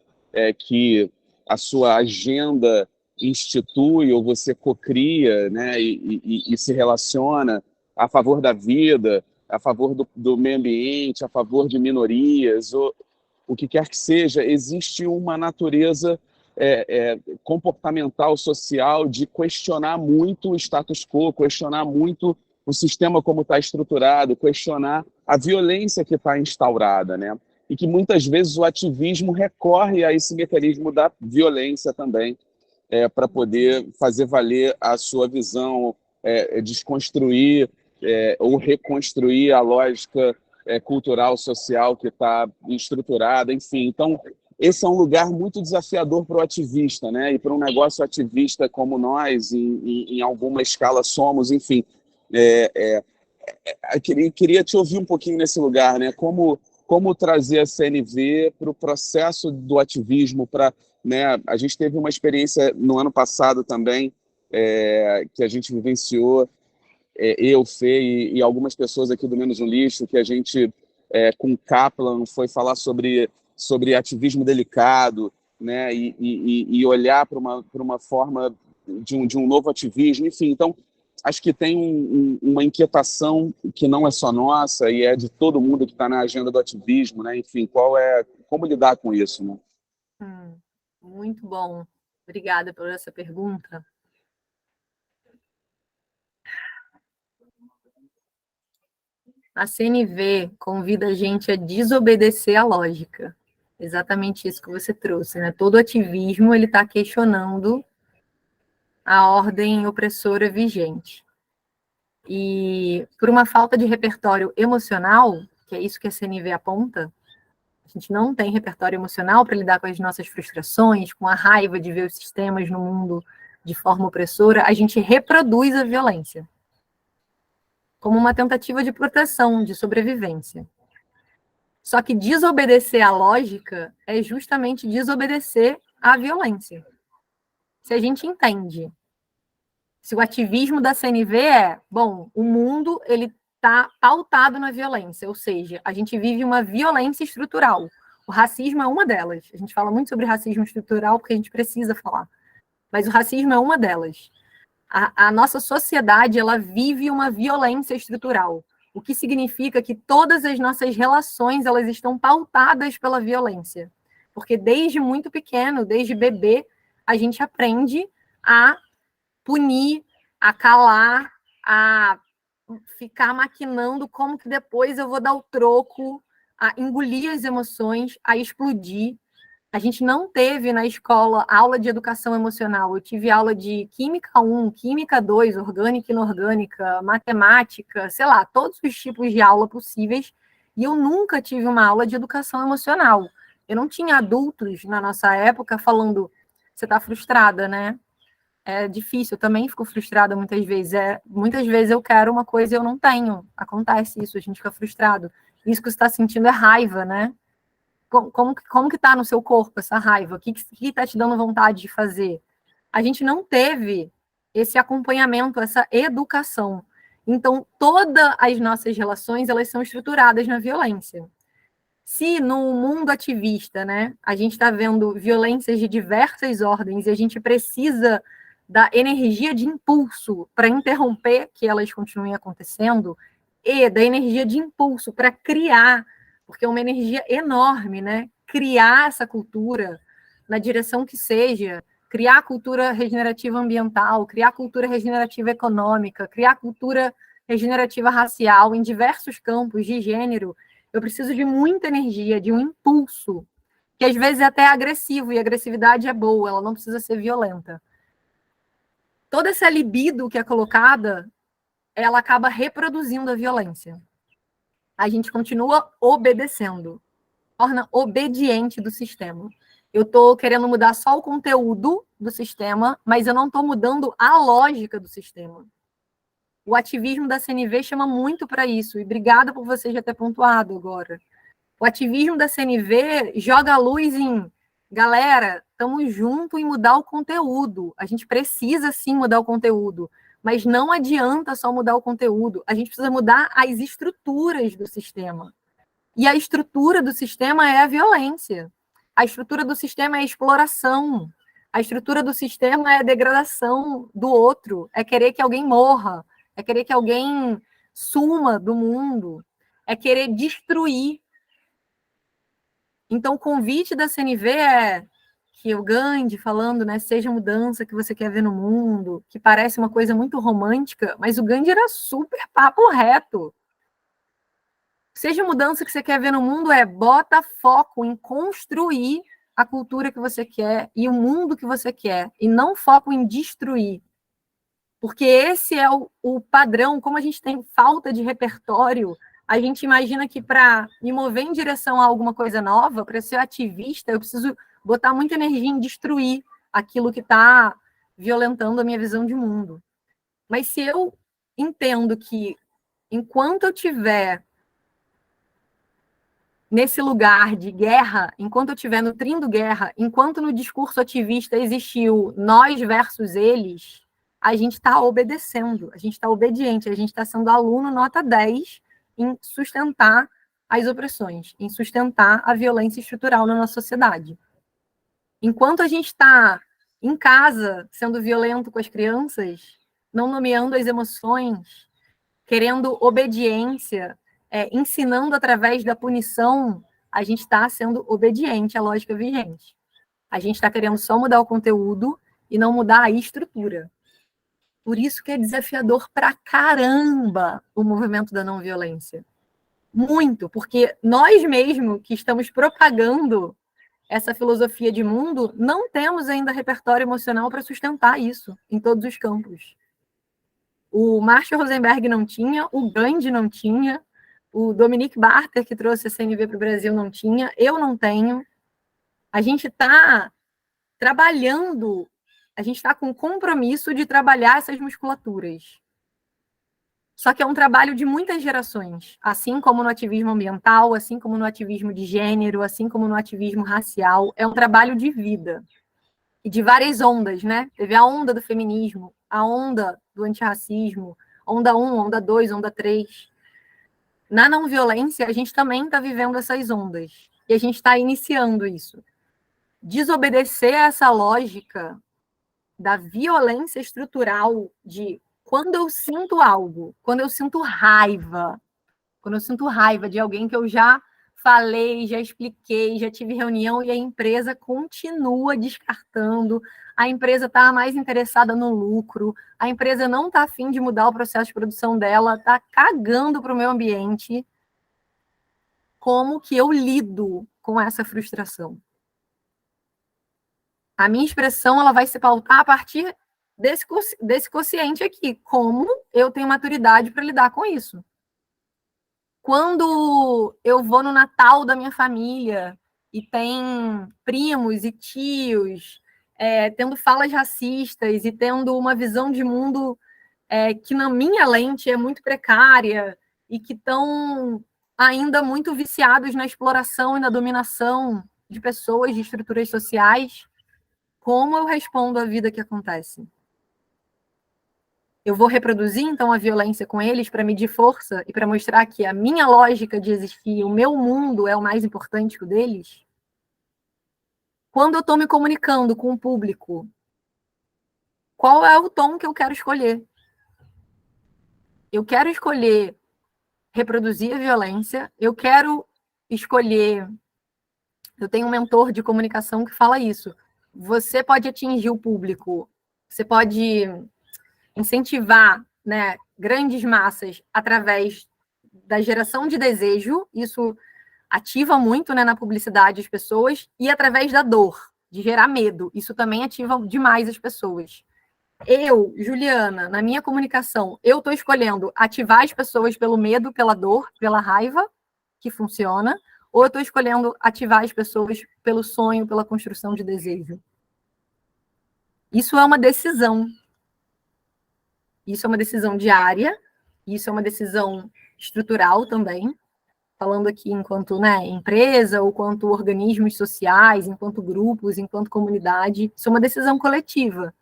que a sua agenda institui ou você cocria, né, e se relaciona a favor da vida, a favor do meio ambiente, a favor de minorias, ou o que quer que seja, existe uma natureza comportamental, social, de questionar muito o status quo, questionar muito o sistema como está estruturado, questionar a violência que está instaurada, né? E que muitas vezes o ativismo recorre a esse mecanismo da violência também, para poder fazer valer a sua visão, desconstruir ou reconstruir a lógica cultural, social que está estruturada, enfim. Então, esse é um lugar muito desafiador para o ativista, né? E para um negócio ativista como nós, em alguma escala somos, enfim. Queria te ouvir um pouquinho nesse lugar, né? Como trazer a CNV para o processo do ativismo, né? A gente teve uma experiência no ano passado também, que a gente vivenciou, eu, Fê e algumas pessoas aqui do Menos um Lixo, que a gente, com Kaplan, foi falar sobre ativismo delicado, né? E olhar para uma forma de um novo ativismo, enfim. Então, acho que tem uma inquietação que não é só nossa e é de todo mundo que está na agenda do ativismo, né? Enfim, como lidar com isso, né? Muito bom. Obrigada por essa pergunta. A CNV convida a gente a desobedecer à lógica. Exatamente isso que você trouxe, né? Todo ativismo ele está questionando a ordem opressora vigente. E por uma falta de repertório emocional, que é isso que a CNV aponta, a gente não tem repertório emocional para lidar com as nossas frustrações, com a raiva de ver os sistemas no mundo de forma opressora, a gente reproduz a violência como uma tentativa de proteção, de sobrevivência. Só que desobedecer à lógica é justamente desobedecer à violência. Se a gente entende, se o ativismo da CNV o mundo ele está pautado na violência, ou seja, a gente vive uma violência estrutural. O racismo é uma delas. A gente fala muito sobre racismo estrutural porque a gente precisa falar. Mas o racismo é uma delas. A nossa sociedade ela vive uma violência estrutural, o que significa que todas as nossas relações elas estão pautadas pela violência, porque desde muito pequeno, desde bebê, a gente aprende a punir, a calar, a ficar maquinando como que depois eu vou dar o troco, a engolir as emoções, a explodir. A gente não teve na escola aula de educação emocional. Eu tive aula de Química 1, Química 2, Orgânica e Inorgânica, Matemática, sei lá, todos os tipos de aula possíveis. E eu nunca tive uma aula de educação emocional. Eu não tinha adultos na nossa época falando, você está frustrada, né? É difícil, eu também fico frustrada muitas vezes. Muitas vezes eu quero uma coisa e eu não tenho. Acontece isso, a gente fica frustrado. Isso que você está sentindo é raiva, né? Como que está no seu corpo essa raiva? O que está te dando vontade de fazer? A gente não teve esse acompanhamento, essa educação. Então, todas as nossas relações, elas são estruturadas na violência. Se no mundo ativista, né, a gente está vendo violências de diversas ordens e a gente precisa da energia de impulso para interromper que elas continuem acontecendo e da energia de impulso para criar, porque é uma energia enorme, né? Criar essa cultura na direção que seja, criar cultura regenerativa ambiental, criar cultura regenerativa econômica, criar cultura regenerativa racial em diversos campos de gênero. Eu preciso de muita energia, de um impulso, que às vezes é até agressivo, e a agressividade é boa, ela não precisa ser violenta. Toda essa libido que é colocada, ela acaba reproduzindo a violência. A gente continua obedecendo, torna obediente do sistema. Eu estou querendo mudar só o conteúdo do sistema, mas eu não estou mudando a lógica do sistema. O ativismo da CNV chama muito para isso, e obrigada por você já ter pontuado agora. O ativismo da CNV joga a luz em, galera, estamos juntos em mudar o conteúdo, a gente precisa sim mudar o conteúdo, mas não adianta só mudar o conteúdo, a gente precisa mudar as estruturas do sistema. E a estrutura do sistema é a violência. A estrutura do sistema é a exploração. A estrutura do sistema é a degradação do outro, é querer que alguém morra, é querer que alguém suma do mundo, é querer destruir. Então, o convite da CNV é que o Gandhi falando, né, seja a mudança que você quer ver no mundo, que parece uma coisa muito romântica, mas o Gandhi era super papo reto. Seja a mudança que você quer ver no mundo é bota foco em construir a cultura que você quer e o mundo que você quer, e não foco em destruir. Porque esse é o padrão, como a gente tem falta de repertório, a gente imagina que para me mover em direção a alguma coisa nova, para ser ativista, eu preciso botar muita energia em destruir aquilo que está violentando a minha visão de mundo. Mas se eu entendo que, enquanto eu tiver nesse lugar de guerra, enquanto eu estiver nutrindo guerra, enquanto no discurso ativista existiu nós versus eles, a gente está obedecendo, a gente está obediente, a gente está sendo aluno nota 10 em sustentar as opressões, em sustentar a violência estrutural na nossa sociedade. Enquanto a gente está em casa sendo violento com as crianças, não nomeando as emoções, querendo obediência, ensinando através da punição, a gente está sendo obediente à lógica vigente. A gente está querendo só mudar o conteúdo e não mudar a estrutura. Por isso que é desafiador pra caramba o movimento da não violência. Muito, porque nós mesmos que estamos propagando essa filosofia de mundo, não temos ainda repertório emocional para sustentar isso em todos os campos. O Marshall Rosenberg não tinha, o Gandhi não tinha, o Dominique Barter, que trouxe a CNV para o Brasil, não tinha, eu não tenho. A gente está trabalhando, a gente está com o compromisso de trabalhar essas musculaturas. Só que é um trabalho de muitas gerações, assim como no ativismo ambiental, assim como no ativismo de gênero, assim como no ativismo racial, é um trabalho de vida. E de várias ondas, né? Teve a onda do feminismo, a onda do antirracismo, onda 1, onda 2, onda 3. Na não violência, a gente também está vivendo essas ondas. E a gente está iniciando isso. Desobedecer a essa lógica da violência estrutural de quando eu sinto algo, quando eu sinto raiva de alguém que eu já falei, já expliquei, já tive reunião e a empresa continua descartando, a empresa está mais interessada no lucro, a empresa não está afim de mudar o processo de produção dela, está cagando para o meio ambiente. Como que eu lido com essa frustração? A minha expressão ela vai se pautar a partir desse quociente aqui. Como eu tenho maturidade para lidar com isso? Quando eu vou no Natal da minha família e tem primos e tios tendo falas racistas e tendo uma visão de mundo que na minha lente é muito precária e que estão ainda muito viciados na exploração e na dominação de pessoas, de estruturas sociais, como eu respondo à vida que acontece? Eu vou reproduzir, então, a violência com eles para medir força e para mostrar que a minha lógica de existir, o meu mundo é o mais importante que o deles? Quando eu estou me comunicando com o público, qual é o tom que eu quero escolher? Eu quero escolher reproduzir a violência, eu quero escolher... Eu tenho um mentor de comunicação que fala isso. Você pode atingir o público, você pode incentivar, né, grandes massas através da geração de desejo, isso ativa muito, né, na publicidade as pessoas, e através da dor, de gerar medo, isso também ativa demais as pessoas. Eu, Juliana, na minha comunicação, eu estou escolhendo ativar as pessoas pelo medo, pela dor, pela raiva, que funciona, ou eu estou escolhendo ativar as pessoas pelo sonho, pela construção de desejo? Isso é uma decisão. Isso é uma decisão diária, isso é uma decisão estrutural também, falando aqui enquanto, né, empresa, ou quanto organismos sociais, enquanto grupos, enquanto comunidade. Isso é uma decisão coletiva.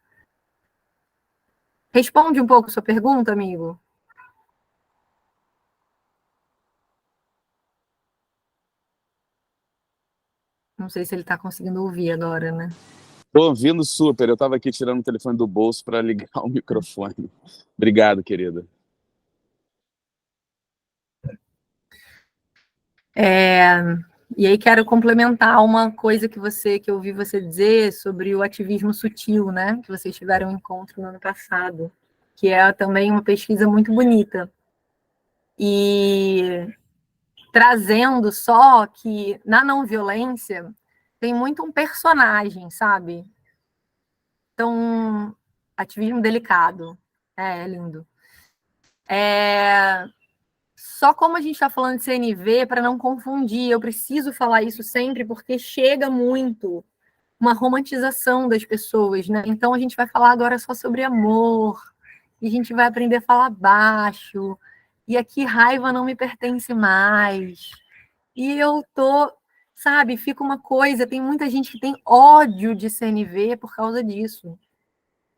Responde um pouco a sua pergunta, amigo? Não sei se ele está conseguindo ouvir agora, né? Estou ouvindo super. Eu estava aqui tirando o telefone do bolso para ligar o microfone. Obrigado, querida. E aí quero complementar uma coisa que eu ouvi você dizer sobre o ativismo sutil, né? Que vocês tiveram um encontro no ano passado, que é também uma pesquisa muito bonita. E trazendo só que na não violência tem muito um personagem, sabe? Então, ativismo delicado. É lindo. Só como a gente está falando de CNV, para não confundir, eu preciso falar isso sempre, porque chega muito uma romantização das pessoas, né? Então, a gente vai falar agora só sobre amor, e a gente vai aprender a falar baixo, e aqui raiva não me pertence mais. E eu tô, sabe, fica uma coisa, tem muita gente que tem ódio de CNV por causa disso.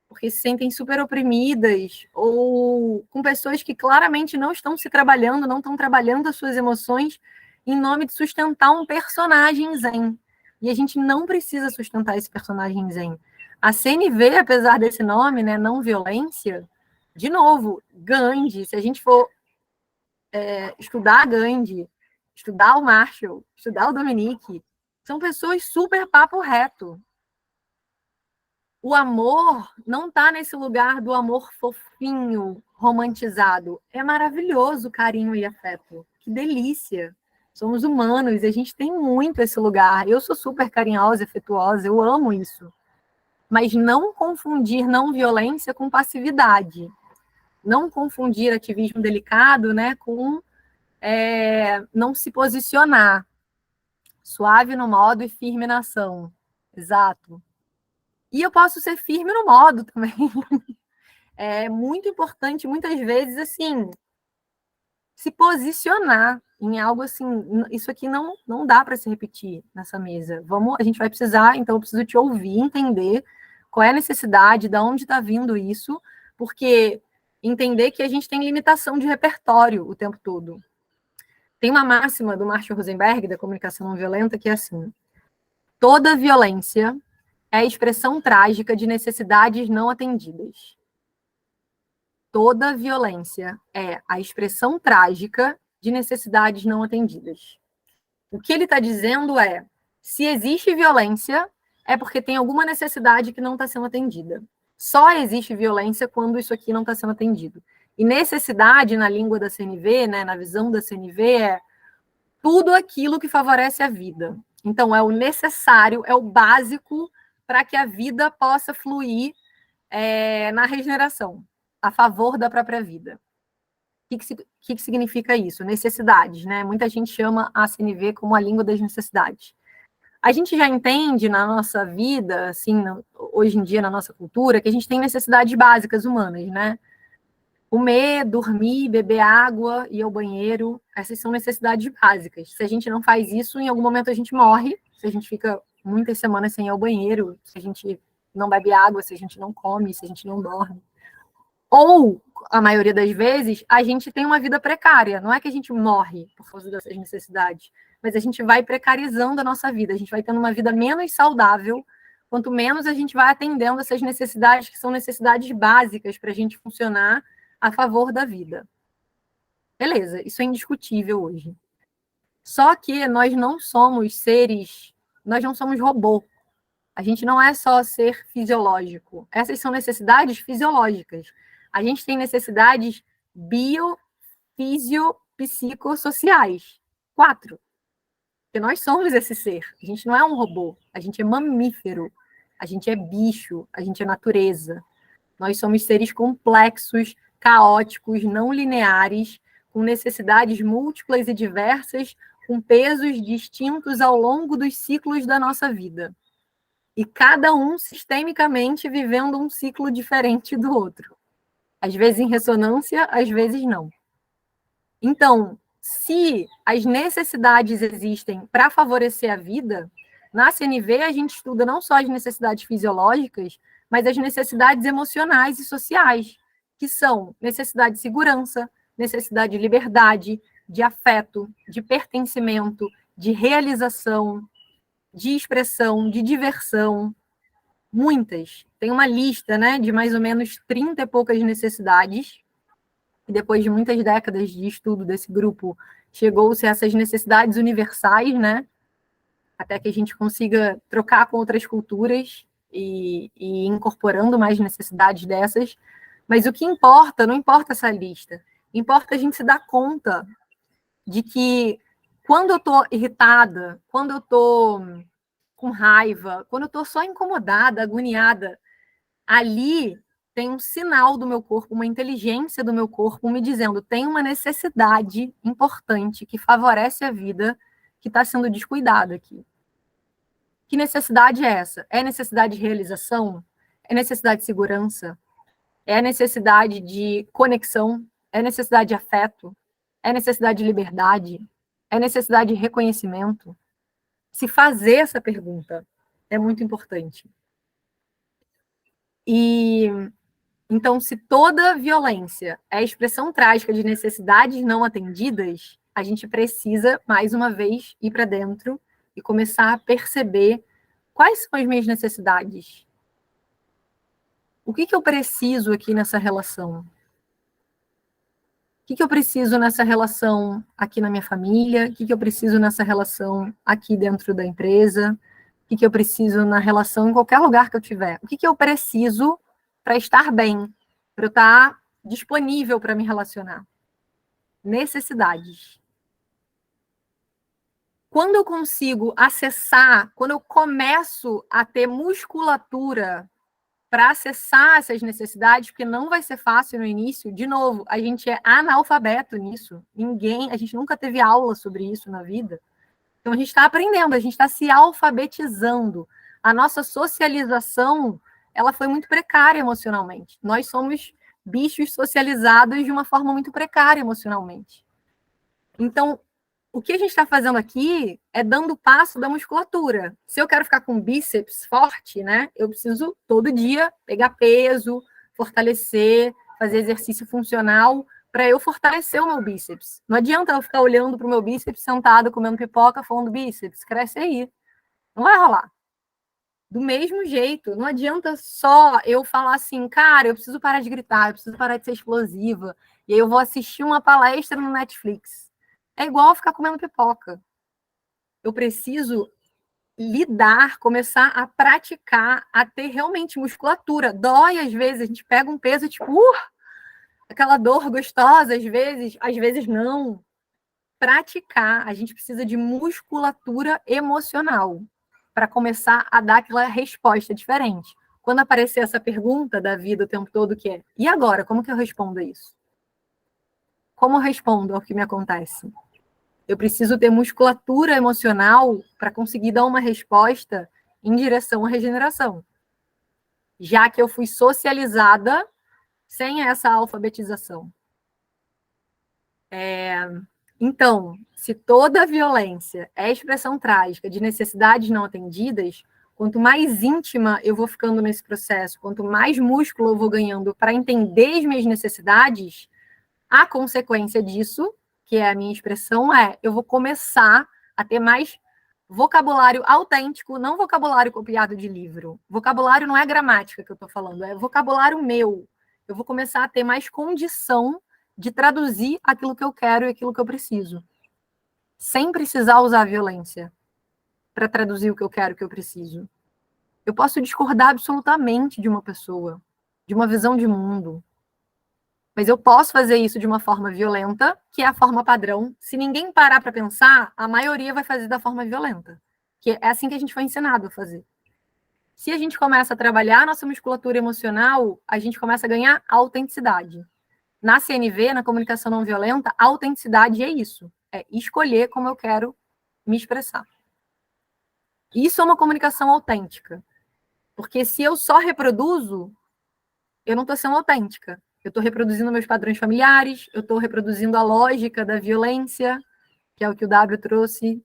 Porque se sentem super oprimidas, ou com pessoas que claramente não estão se trabalhando, não estão trabalhando as suas emoções em nome de sustentar um personagem zen. E a gente não precisa sustentar esse personagem zen. A CNV, apesar desse nome, né, não violência, de novo, Gandhi, se a gente for estudar Gandhi, estudar o Marshall, estudar o Dominique, são pessoas super papo reto. O amor não está nesse lugar do amor fofinho, romantizado. É maravilhoso carinho e afeto. Que delícia. Somos humanos e a gente tem muito esse lugar. Eu sou super carinhosa, afetuosa, eu amo isso. Mas não confundir não violência com passividade. Não confundir ativismo delicado, né, com não se posicionar. Suave no modo e firme na ação. Exato. E eu posso ser firme no modo também. É muito importante, muitas vezes, assim, se posicionar em algo assim. Isso aqui não dá para se repetir nessa mesa. A gente vai precisar, então eu preciso te ouvir, entender qual é a necessidade, de onde está vindo isso, porque entender que a gente tem limitação de repertório o tempo todo. Tem uma máxima do Marshall Rosenberg, da comunicação não violenta, que é assim: toda violência é a expressão trágica de necessidades não atendidas. Toda violência é a expressão trágica de necessidades não atendidas. O que ele está dizendo é, se existe violência, é porque tem alguma necessidade que não está sendo atendida. Só existe violência quando isso aqui não está sendo atendido. E necessidade, na língua da CNV, né, na visão da CNV, é tudo aquilo que favorece a vida. Então, é o necessário, é o básico para que a vida possa fluir na regeneração, a favor da própria vida. O que significa isso? Necessidades, né? Muita gente chama a CNV como a língua das necessidades. A gente já entende na nossa vida, assim, hoje em dia, na nossa cultura, que a gente tem necessidades básicas humanas, né? Comer, dormir, beber água, ir ao banheiro, essas são necessidades básicas. Se a gente não faz isso, em algum momento a gente morre, se a gente fica muitas semanas sem ir ao banheiro, se a gente não bebe água, se a gente não come, se a gente não dorme. Ou, a maioria das vezes, a gente tem uma vida precária. Não é que a gente morre por causa dessas necessidades, mas a gente vai precarizando a nossa vida. A gente vai tendo uma vida menos saudável, quanto menos a gente vai atendendo essas necessidades, que são necessidades básicas para a gente funcionar a favor da vida. Beleza, isso é indiscutível hoje. Só que nós não somos seres, nós não somos robô. A gente não é só ser fisiológico. Essas são necessidades fisiológicas. A gente tem necessidades biopsicossociais. 4. Porque nós somos esse ser. A gente não é um robô. A gente é mamífero. A gente é bicho. A gente é natureza. Nós somos seres complexos, caóticos, não lineares, com necessidades múltiplas e diversas, com pesos distintos ao longo dos ciclos da nossa vida. E cada um sistemicamente vivendo um ciclo diferente do outro. Às vezes em ressonância, às vezes não. Então, se as necessidades existem para favorecer a vida, na CNV a gente estuda não só as necessidades fisiológicas, mas as necessidades emocionais e sociais, que são necessidade de segurança, necessidade de liberdade, de afeto, de pertencimento, de realização, de expressão, de diversão, muitas. Tem uma lista, né, de mais ou menos 30 e poucas necessidades, e depois de muitas décadas de estudo desse grupo, chegou-se a essas necessidades universais, né, até que a gente consiga trocar com outras culturas e incorporando mais necessidades dessas. Mas o que importa, não importa essa lista, importa a gente se dar conta de que quando eu estou irritada, quando eu estou com raiva, quando eu estou só incomodada, agoniada, ali tem um sinal do meu corpo, uma inteligência do meu corpo me dizendo, tem uma necessidade importante que favorece a vida que está sendo descuidada aqui. Que necessidade é essa? É necessidade de realização? É necessidade de segurança? É necessidade de conexão? É necessidade de afeto? É necessidade de liberdade? É necessidade de reconhecimento? Se fazer essa pergunta é muito importante. E então, se toda violência é a expressão trágica de necessidades não atendidas, a gente precisa, mais uma vez, ir para dentro e começar a perceber quais são as minhas necessidades. O que eu preciso aqui nessa relação? O que eu preciso nessa relação aqui na minha família? O que eu preciso nessa relação aqui dentro da empresa? O que eu preciso na relação em qualquer lugar que eu tiver? O que eu preciso para estar bem? Para eu estar disponível para me relacionar? Necessidades. Quando eu consigo acessar, quando eu começo a ter musculatura para acessar essas necessidades, porque não vai ser fácil no início, de novo, a gente é analfabeto nisso, a gente nunca teve aula sobre isso na vida, então a gente está aprendendo, a gente está se alfabetizando, a nossa socialização, ela foi muito precária emocionalmente, nós somos bichos socializados de uma forma muito precária emocionalmente. Então, o que a gente está fazendo aqui é dando o passo da musculatura. Se eu quero ficar com bíceps forte, né, eu preciso todo dia pegar peso, fortalecer, fazer exercício funcional para eu fortalecer o meu bíceps. Não adianta eu ficar olhando para o meu bíceps sentado, comendo pipoca, falando bíceps, cresce aí. Não vai rolar. Do mesmo jeito, não adianta só eu falar assim, cara, eu preciso parar de gritar, eu preciso parar de ser explosiva, e aí eu vou assistir uma palestra no Netflix. É igual ficar comendo pipoca. Eu preciso lidar, começar a praticar, a ter realmente musculatura. Dói às vezes, a gente pega um peso tipo, aquela dor gostosa às vezes não. Praticar, a gente precisa de musculatura emocional para começar a dar aquela resposta diferente. Quando aparecer essa pergunta da vida o tempo todo, que é, e agora, como que eu respondo a isso? Como eu respondo ao que me acontece? Eu preciso ter musculatura emocional para conseguir dar uma resposta em direção à regeneração. Já que eu fui socializada sem essa alfabetização. Então, se toda violência é expressão trágica de necessidades não atendidas, quanto mais íntima eu vou ficando nesse processo, quanto mais músculo eu vou ganhando para entender as minhas necessidades, a consequência disso, que é a minha expressão, eu vou começar a ter mais vocabulário autêntico, não vocabulário copiado de livro. Vocabulário não é gramática que eu estou falando, é vocabulário meu. Eu vou começar a ter mais condição de traduzir aquilo que eu quero e aquilo que eu preciso, sem precisar usar a violência para traduzir o que eu quero e o que eu preciso. Eu posso discordar absolutamente de uma pessoa, de uma visão de mundo, mas eu posso fazer isso de uma forma violenta, que é a forma padrão. Se ninguém parar para pensar, a maioria vai fazer da forma violenta, que é assim que a gente foi ensinado a fazer. Se a gente começa a trabalhar a nossa musculatura emocional, a gente começa a ganhar autenticidade. Na CNV, na comunicação não violenta, a autenticidade é isso, é escolher como eu quero me expressar. Isso é uma comunicação autêntica, porque se eu só reproduzo, eu não estou sendo autêntica. Eu estou reproduzindo meus padrões familiares, eu estou reproduzindo a lógica da violência, que é o que o W trouxe,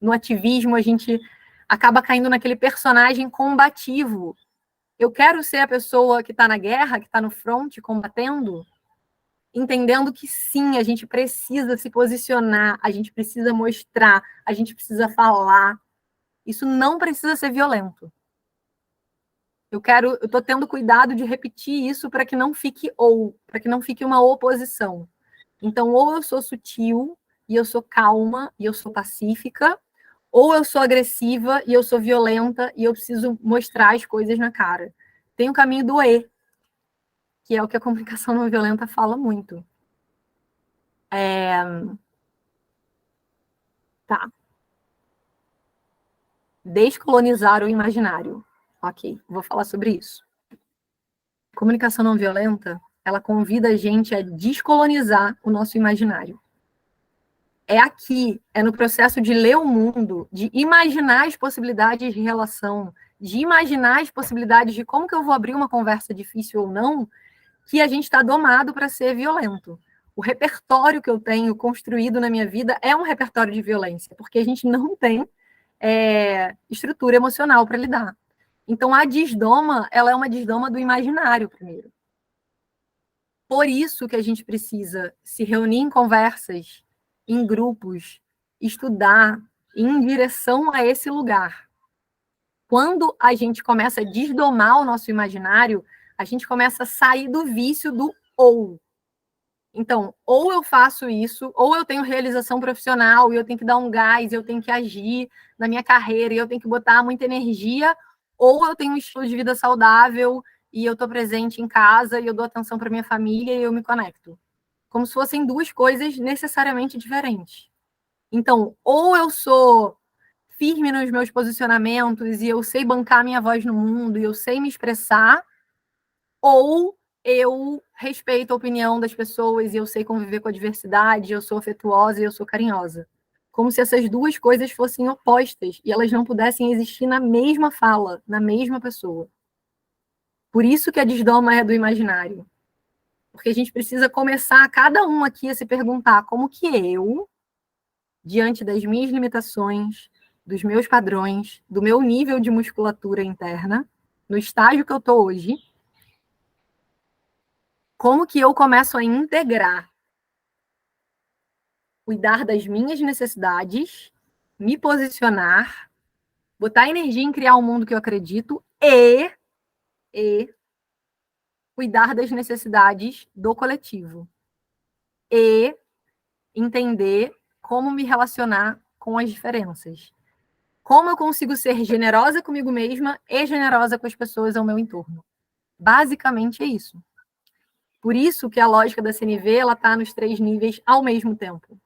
no ativismo a gente acaba caindo naquele personagem combativo. Eu quero ser a pessoa que está na guerra, que está no front, combatendo, entendendo que sim, a gente precisa se posicionar, a gente precisa mostrar, a gente precisa falar. Isso não precisa ser violento. Eu estou tendo cuidado de repetir isso para que não fique para que não fique uma oposição. Então, ou eu sou sutil, e eu sou calma, e eu sou pacífica, ou eu sou agressiva, e eu sou violenta, e eu preciso mostrar as coisas na cara. Tem o caminho do E, que é o que a comunicação não violenta fala muito. Tá. Descolonizar o imaginário. Ok, vou falar sobre isso. Comunicação não violenta, ela convida a gente a descolonizar o nosso imaginário. É aqui, é no processo de ler o mundo, de imaginar as possibilidades de relação, de imaginar as possibilidades de como que eu vou abrir uma conversa difícil ou não, que a gente está domado para ser violento. O repertório que eu tenho construído na minha vida é um repertório de violência, porque a gente não tem estrutura emocional para lidar. Então, a desdoma, ela é uma desdoma do imaginário, primeiro. Por isso que a gente precisa se reunir em conversas, em grupos, estudar em direção a esse lugar. Quando a gente começa a desdomar o nosso imaginário, a gente começa a sair do vício do ou. Então, ou eu faço isso, ou eu tenho realização profissional, e eu tenho que dar um gás, eu tenho que agir na minha carreira, e eu tenho que botar muita energia, ou eu tenho um estilo de vida saudável, e eu estou presente em casa, e eu dou atenção para minha família, e eu me conecto. Como se fossem duas coisas necessariamente diferentes. Então, ou eu sou firme nos meus posicionamentos, e eu sei bancar minha voz no mundo, e eu sei me expressar, ou eu respeito a opinião das pessoas, e eu sei conviver com a diversidade, eu sou afetuosa e eu sou carinhosa. Como se essas duas coisas fossem opostas e elas não pudessem existir na mesma fala, na mesma pessoa. Por isso que a desdoma é do imaginário. Porque a gente precisa começar, cada um aqui, a se perguntar como que eu, diante das minhas limitações, dos meus padrões, do meu nível de musculatura interna, no estágio que eu estou hoje, como que eu começo a integrar, cuidar das minhas necessidades, me posicionar, botar energia em criar um mundo que eu acredito e cuidar das necessidades do coletivo. E entender como me relacionar com as diferenças. Como eu consigo ser generosa comigo mesma e generosa com as pessoas ao meu entorno. Basicamente é isso. Por isso que a lógica da CNV está nos 3 níveis ao mesmo tempo.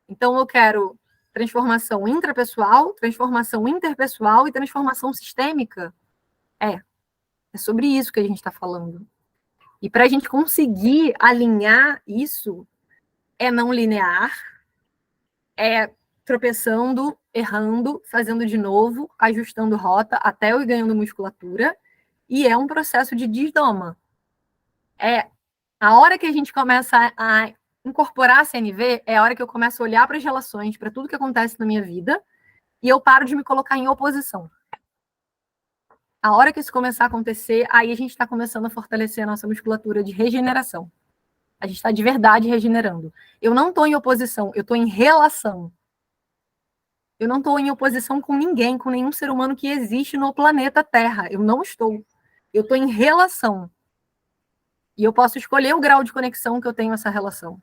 Então, eu quero transformação intrapessoal, transformação interpessoal e transformação sistêmica. É sobre isso que a gente está falando. E para a gente conseguir alinhar isso, é não linear, é tropeçando, errando, fazendo de novo, ajustando rota até eu ir ganhando musculatura, e é um processo de desdoma. É a hora que a gente começa a incorporar a CNV, é a hora que eu começo a olhar para as relações, para tudo que acontece na minha vida, e eu paro de me colocar em oposição. A hora que isso começar a acontecer, aí a gente está começando a fortalecer a nossa musculatura de regeneração. A gente está de verdade regenerando. Eu não estou em oposição, eu estou em relação. Eu não estou em oposição com ninguém, com nenhum ser humano que existe no planeta Terra. Eu não estou. Eu estou em relação. E eu posso escolher o grau de conexão que eu tenho nessa relação.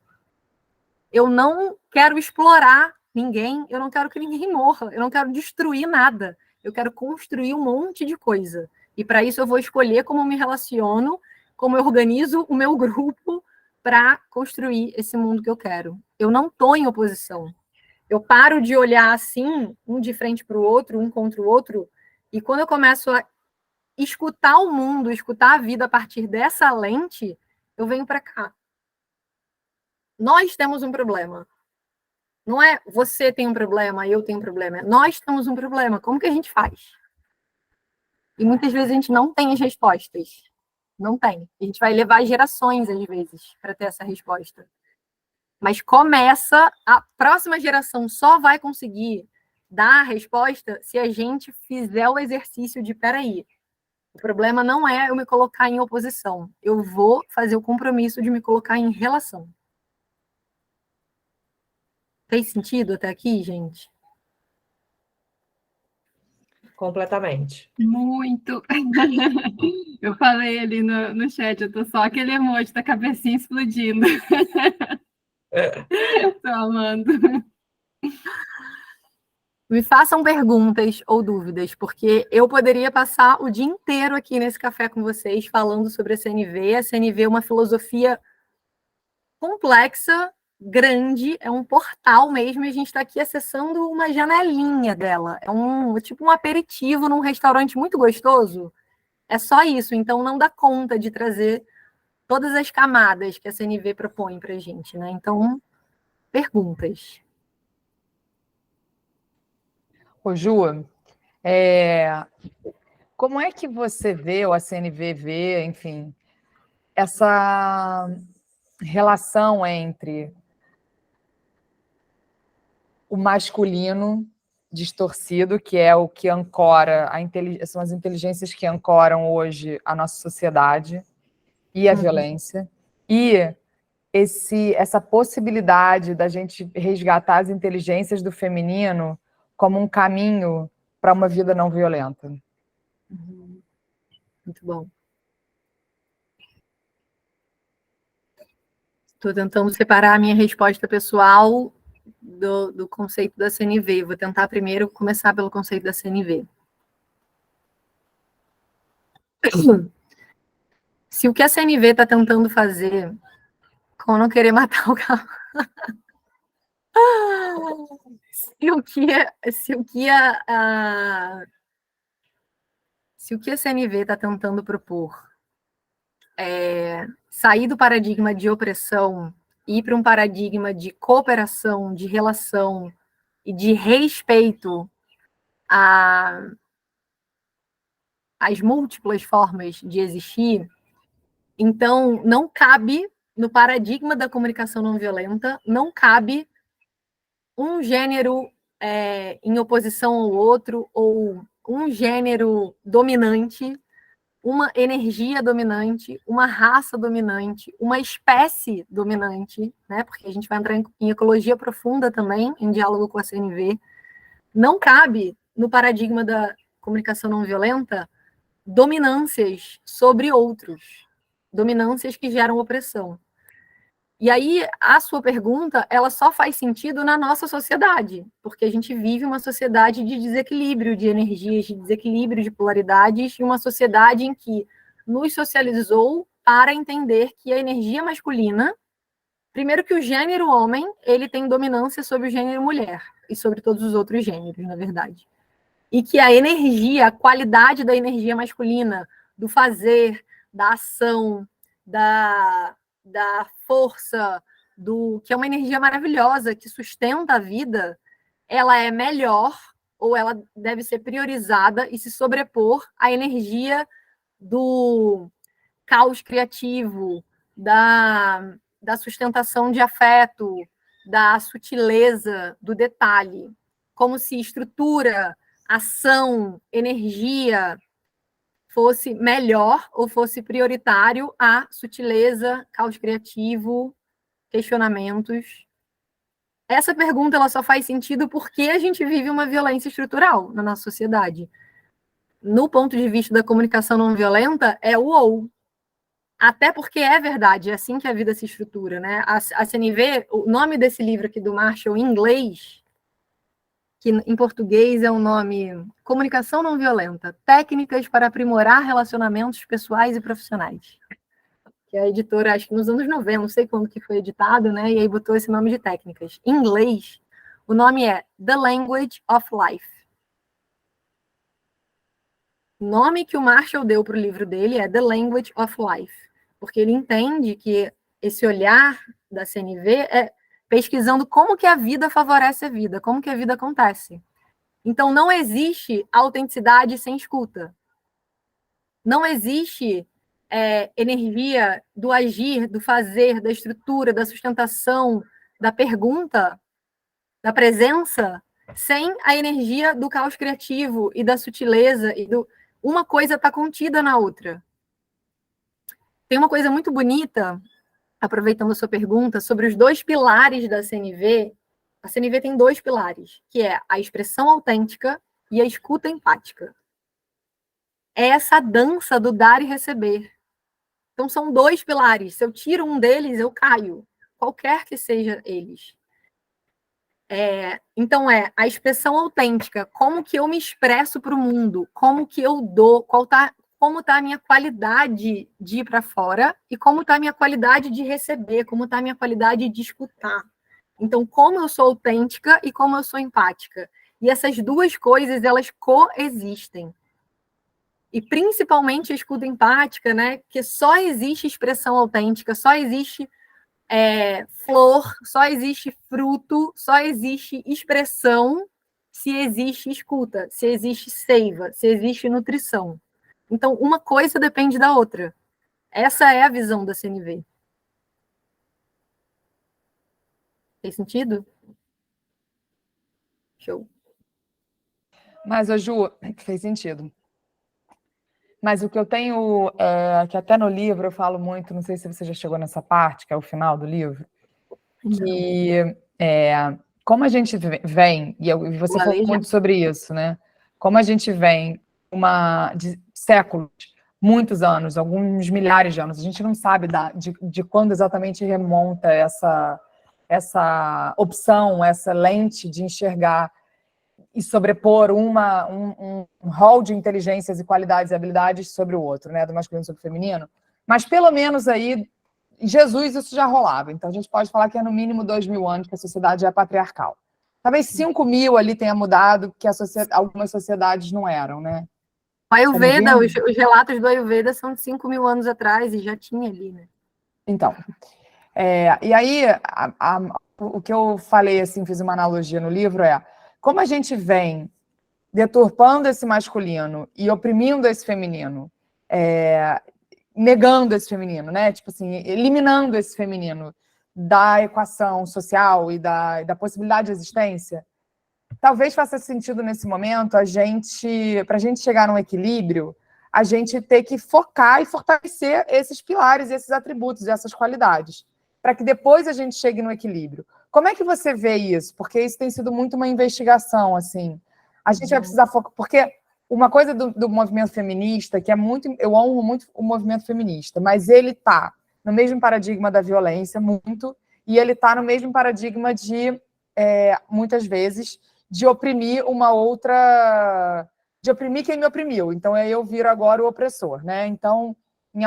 Eu não quero explorar ninguém, eu não quero que ninguém morra, eu não quero destruir nada. Eu quero construir um monte de coisa. E para isso eu vou escolher como me relaciono, como eu organizo o meu grupo para construir esse mundo que eu quero. Eu não estou em oposição. Eu paro de olhar assim, um de frente para o outro, um contra o outro, e quando eu começo a escutar o mundo, escutar a vida a partir dessa lente, eu venho para cá. Nós temos um problema. Não é você tem um problema, eu tenho um problema. Nós temos um problema. Como que a gente faz? E muitas vezes a gente não tem as respostas. Não tem. A gente vai levar gerações, às vezes, para ter essa resposta. Mas começa, a próxima geração só vai conseguir dar a resposta se a gente fizer o exercício de, peraí, o problema não é eu me colocar em oposição. Eu vou fazer o compromisso de me colocar em relação. Fez sentido até aqui, gente? Completamente. Muito. Eu falei ali no chat, eu tô só aquele emoji da cabecinha explodindo. Tô amando. Me façam perguntas ou dúvidas, porque eu poderia passar o dia inteiro aqui nesse café com vocês falando sobre a CNV. A CNV é uma filosofia complexa, grande, é um portal mesmo, e a gente está aqui acessando uma janelinha dela. É tipo um aperitivo num restaurante muito gostoso. É só isso, então não dá conta de trazer todas as camadas que a CNV propõe para a gente, né? Então, perguntas. Ô, Ju, como é que você vê, ou a CNV vê, enfim, essa relação entre o masculino distorcido, que é o que ancora, são as inteligências que ancoram hoje a nossa sociedade, e a violência, e essa possibilidade da gente resgatar as inteligências do feminino como um caminho para uma vida não violenta. Muito bom. Estou tentando separar a minha resposta pessoal do conceito da CNV. Vou tentar primeiro começar pelo conceito da CNV. Se o que a CNV está tentando fazer com não querer matar o carro... Se o que a CNV está tentando propor é sair do paradigma de opressão e ir para um paradigma de cooperação, de relação e de respeito às múltiplas formas de existir, então não cabe no paradigma da comunicação não violenta, não cabe um gênero em oposição ao outro, ou um gênero dominante, uma energia dominante, uma raça dominante, uma espécie dominante, né? Porque a gente vai entrar em ecologia profunda também, em diálogo com a CNV. Não cabe no paradigma da comunicação não violenta dominâncias sobre outros, dominâncias que geram opressão. E aí, a sua pergunta, ela só faz sentido na nossa sociedade, porque a gente vive uma sociedade de desequilíbrio de energias, de desequilíbrio de polaridades, e uma sociedade em que nos socializou para entender que a energia masculina, primeiro que o gênero homem, ele tem dominância sobre o gênero mulher, e sobre todos os outros gêneros, na verdade. E que a energia, a qualidade da energia masculina, do fazer, da ação, da força, que é uma energia maravilhosa, que sustenta a vida, ela é melhor, ou ela deve ser priorizada e se sobrepor à energia do caos criativo, da sustentação de afeto, da sutileza, do detalhe. Como se estrutura, ação, energia fosse melhor ou fosse prioritário a sutileza, caos criativo, questionamentos. Essa pergunta ela só faz sentido porque a gente vive uma violência estrutural na nossa sociedade. No ponto de vista da comunicação não violenta, é o ou. Até porque é verdade, é assim que a vida se estrutura, né? A CNV, o nome desse livro aqui do Marshall, em inglês, que em português é o nome Comunicação Não Violenta, Técnicas para Aprimorar Relacionamentos Pessoais e Profissionais. Que a editora, acho que nos anos 90, não sei quando que foi editado, né? E aí botou esse nome de técnicas. Em inglês, o nome é The Language of Life. O nome que o Marshall deu para o livro dele é The Language of Life, porque ele entende que esse olhar da CNV é pesquisando como que a vida favorece a vida, como que a vida acontece. Então, não existe autenticidade sem escuta. Não existe energia do agir, do fazer, da estrutura, da sustentação, da pergunta, da presença, sem a energia do caos criativo e da sutileza. Uma coisa está contida na outra. Tem uma coisa muito bonita, aproveitando a sua pergunta, sobre os 2 pilares da CNV. A CNV tem 2 pilares, que é a expressão autêntica e a escuta empática. É essa dança do dar e receber. Então, são 2 pilares. Se eu tiro um deles, eu caio, qualquer que seja eles. Então, a expressão autêntica, como que eu me expresso para o mundo, como que eu dou, como está a minha qualidade de ir para fora e como está a minha qualidade de receber, como está a minha qualidade de escutar. Então, como eu sou autêntica e como eu sou empática. E essas 2 coisas, elas coexistem. E principalmente a escuta empática, né? Que só existe expressão autêntica, só existe flor, só existe fruto, só existe expressão se existe escuta, se existe seiva, se existe nutrição. Então, uma coisa depende da outra. Essa é a visão da CNV. Fez sentido? Show. Mas, Ju, fez sentido. Mas o que eu tenho, que até no livro eu falo muito, não sei se você já chegou nessa parte, que é o final do livro, que como a gente vem, e você falou muito sobre isso, né? Como a gente vem de séculos, muitos anos, alguns milhares de anos, a gente não sabe de quando exatamente remonta essa opção, essa lente de enxergar e sobrepor um rol de inteligências e qualidades e habilidades sobre o outro, né? Do masculino sobre o feminino. Mas pelo menos aí, em Jesus, isso já rolava. Então a gente pode falar que é no mínimo 2.000 anos que a sociedade é patriarcal. Talvez 5.000 ali tenha mudado, que algumas sociedades não eram, né? O Ayurveda, os relatos do Ayurveda são de 5.000 anos atrás e já tinha ali, né? Então, e aí o que eu falei, assim, fiz uma analogia no livro como a gente vem deturpando esse masculino e oprimindo esse feminino, negando esse feminino, né? Tipo assim, eliminando esse feminino da equação social e da possibilidade de existência, talvez faça sentido nesse momento para a gente chegar num equilíbrio, a gente ter que focar e fortalecer esses pilares, esses atributos, essas qualidades, para que depois a gente chegue no equilíbrio. Como é que você vê isso? Porque isso tem sido muito uma investigação, assim. A gente vai precisar focar... Porque uma coisa do movimento feminista, que é muito... Eu honro muito o movimento feminista, mas ele está no mesmo paradigma da violência, muito, e ele está no mesmo paradigma de, muitas vezes, de oprimir uma outra... De oprimir quem me oprimiu. Então, eu viro agora o opressor, né? Então, em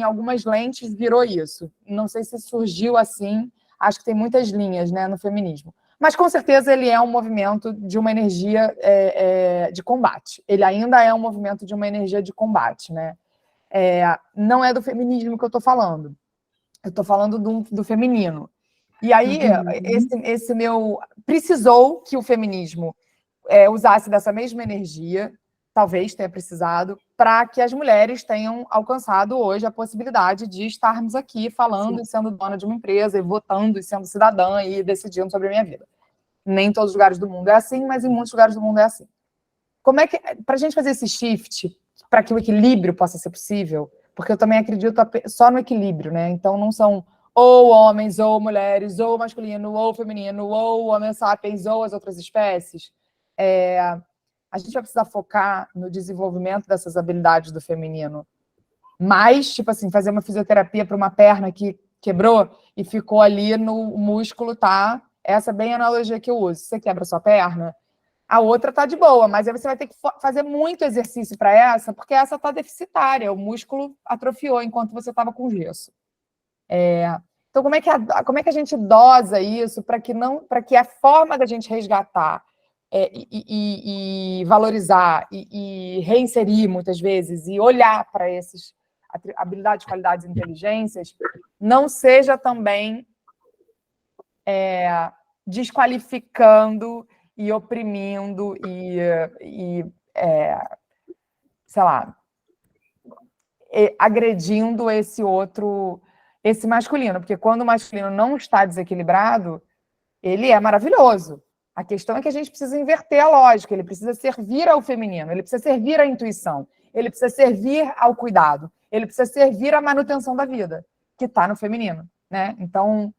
algumas lentes, virou isso. Não sei se surgiu assim... Acho que tem muitas linhas, né, no feminismo. Mas, com certeza, ele é um movimento de uma energia de combate. Ele ainda é um movimento de uma energia de combate, né? Não é do feminismo que eu estou falando. Eu estou falando do feminino. E aí, esse meu... Precisou que o feminismo usasse dessa mesma energia, talvez tenha precisado, para que as mulheres tenham alcançado hoje a possibilidade de estarmos aqui falando e sendo dona de uma empresa, e votando, e sendo cidadã, e decidindo sobre a minha vida. Nem em todos os lugares do mundo é assim, mas em muitos lugares do mundo é assim. Como é que, para a gente fazer esse shift, para que o equilíbrio possa ser possível, porque eu também acredito só no equilíbrio, né? Então não são ou homens, ou mulheres, ou masculino, ou feminino, ou Homo sapiens, ou as outras espécies. A gente vai precisar focar no desenvolvimento dessas habilidades do feminino. Mas, tipo assim, fazer uma fisioterapia para uma perna que quebrou e ficou ali no músculo, tá? Essa é bem a analogia que eu uso. Você quebra sua perna, a outra tá de boa, mas aí você vai ter que fazer muito exercício para essa, porque essa tá deficitária, o músculo atrofiou enquanto você estava com gesso. Então, como é que a gente dosa isso para que a forma da gente resgatar e valorizar e reinserir muitas vezes e olhar para essas habilidades, qualidades e inteligências não seja também desqualificando e oprimindo sei lá, agredindo esse masculino, porque quando o masculino não está desequilibrado, ele é maravilhoso. A questão é que a gente precisa inverter a lógica, ele precisa servir ao feminino, ele precisa servir à intuição, ele precisa servir ao cuidado, ele precisa servir à manutenção da vida, que está no feminino, né? Então,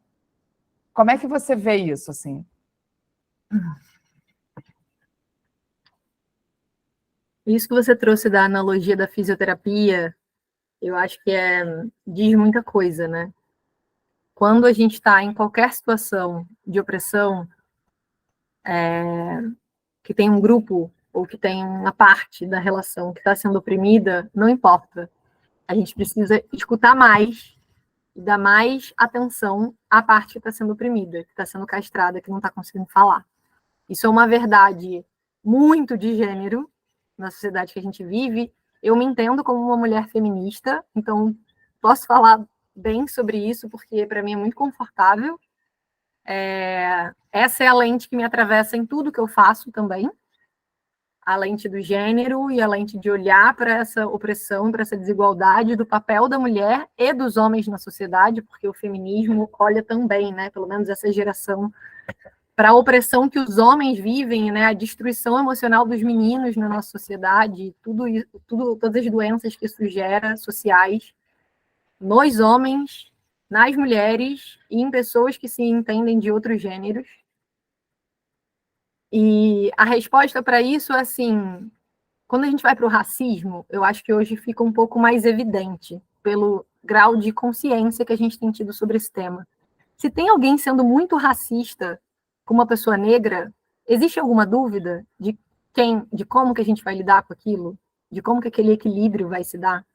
como é que você vê isso, assim? Isso que você trouxe da analogia da fisioterapia, eu acho que diz muita coisa, né? Quando a gente está em qualquer situação de opressão, que tem um grupo ou que tem uma parte da relação que está sendo oprimida, não importa. A gente precisa escutar mais e dar mais atenção à parte que está sendo oprimida, que está sendo castrada, que não está conseguindo falar. Isso é uma verdade muito de gênero na sociedade que a gente vive. Eu me entendo como uma mulher feminista, então posso falar bem sobre isso, porque para mim é muito confortável. Essa é a lente que me atravessa em tudo que eu faço também, a lente do gênero e a lente de olhar para essa opressão, para essa desigualdade do papel da mulher e dos homens na sociedade, porque o feminismo olha também, né, pelo menos essa geração, para a opressão que os homens vivem, né, a destruição emocional dos meninos na nossa sociedade, todas as doenças que isso gera, sociais, nos homens, nas mulheres e em pessoas que se entendem de outros gêneros. E a resposta para isso é assim, quando a gente vai para o racismo, eu acho que hoje fica um pouco mais evidente, pelo grau de consciência que a gente tem tido sobre esse tema. Se tem alguém sendo muito racista com uma pessoa negra, existe alguma dúvida de como que a gente vai lidar com aquilo? De como que aquele equilíbrio vai se dar?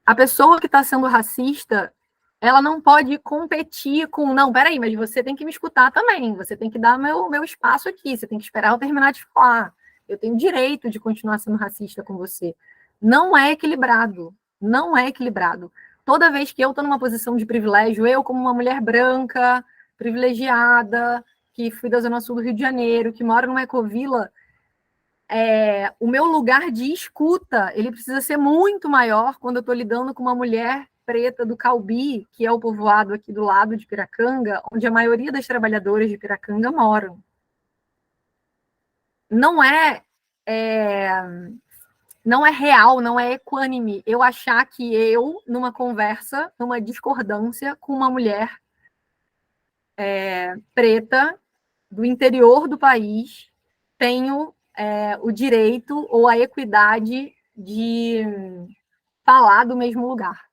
A pessoa que está sendo racista, ela não pode competir com, não, peraí, mas você tem que me escutar também, você tem que dar meu espaço aqui, você tem que esperar eu terminar de falar, eu tenho direito de continuar sendo racista com você. Não é equilibrado, não é equilibrado. Toda vez que eu estou numa posição de privilégio, eu como uma mulher branca, privilegiada, que fui da Zona Sul do Rio de Janeiro, que mora numa ecovila, o meu lugar de escuta, ele precisa ser muito maior quando eu estou lidando com uma mulher preta do Calbi, que é o povoado aqui do lado de Piracanga, onde a maioria das trabalhadoras de Piracanga moram. Não é real, não é equânime eu achar que eu, numa conversa, numa discordância com uma mulher preta do interior do país, tenho o direito ou a equidade de falar do mesmo lugar.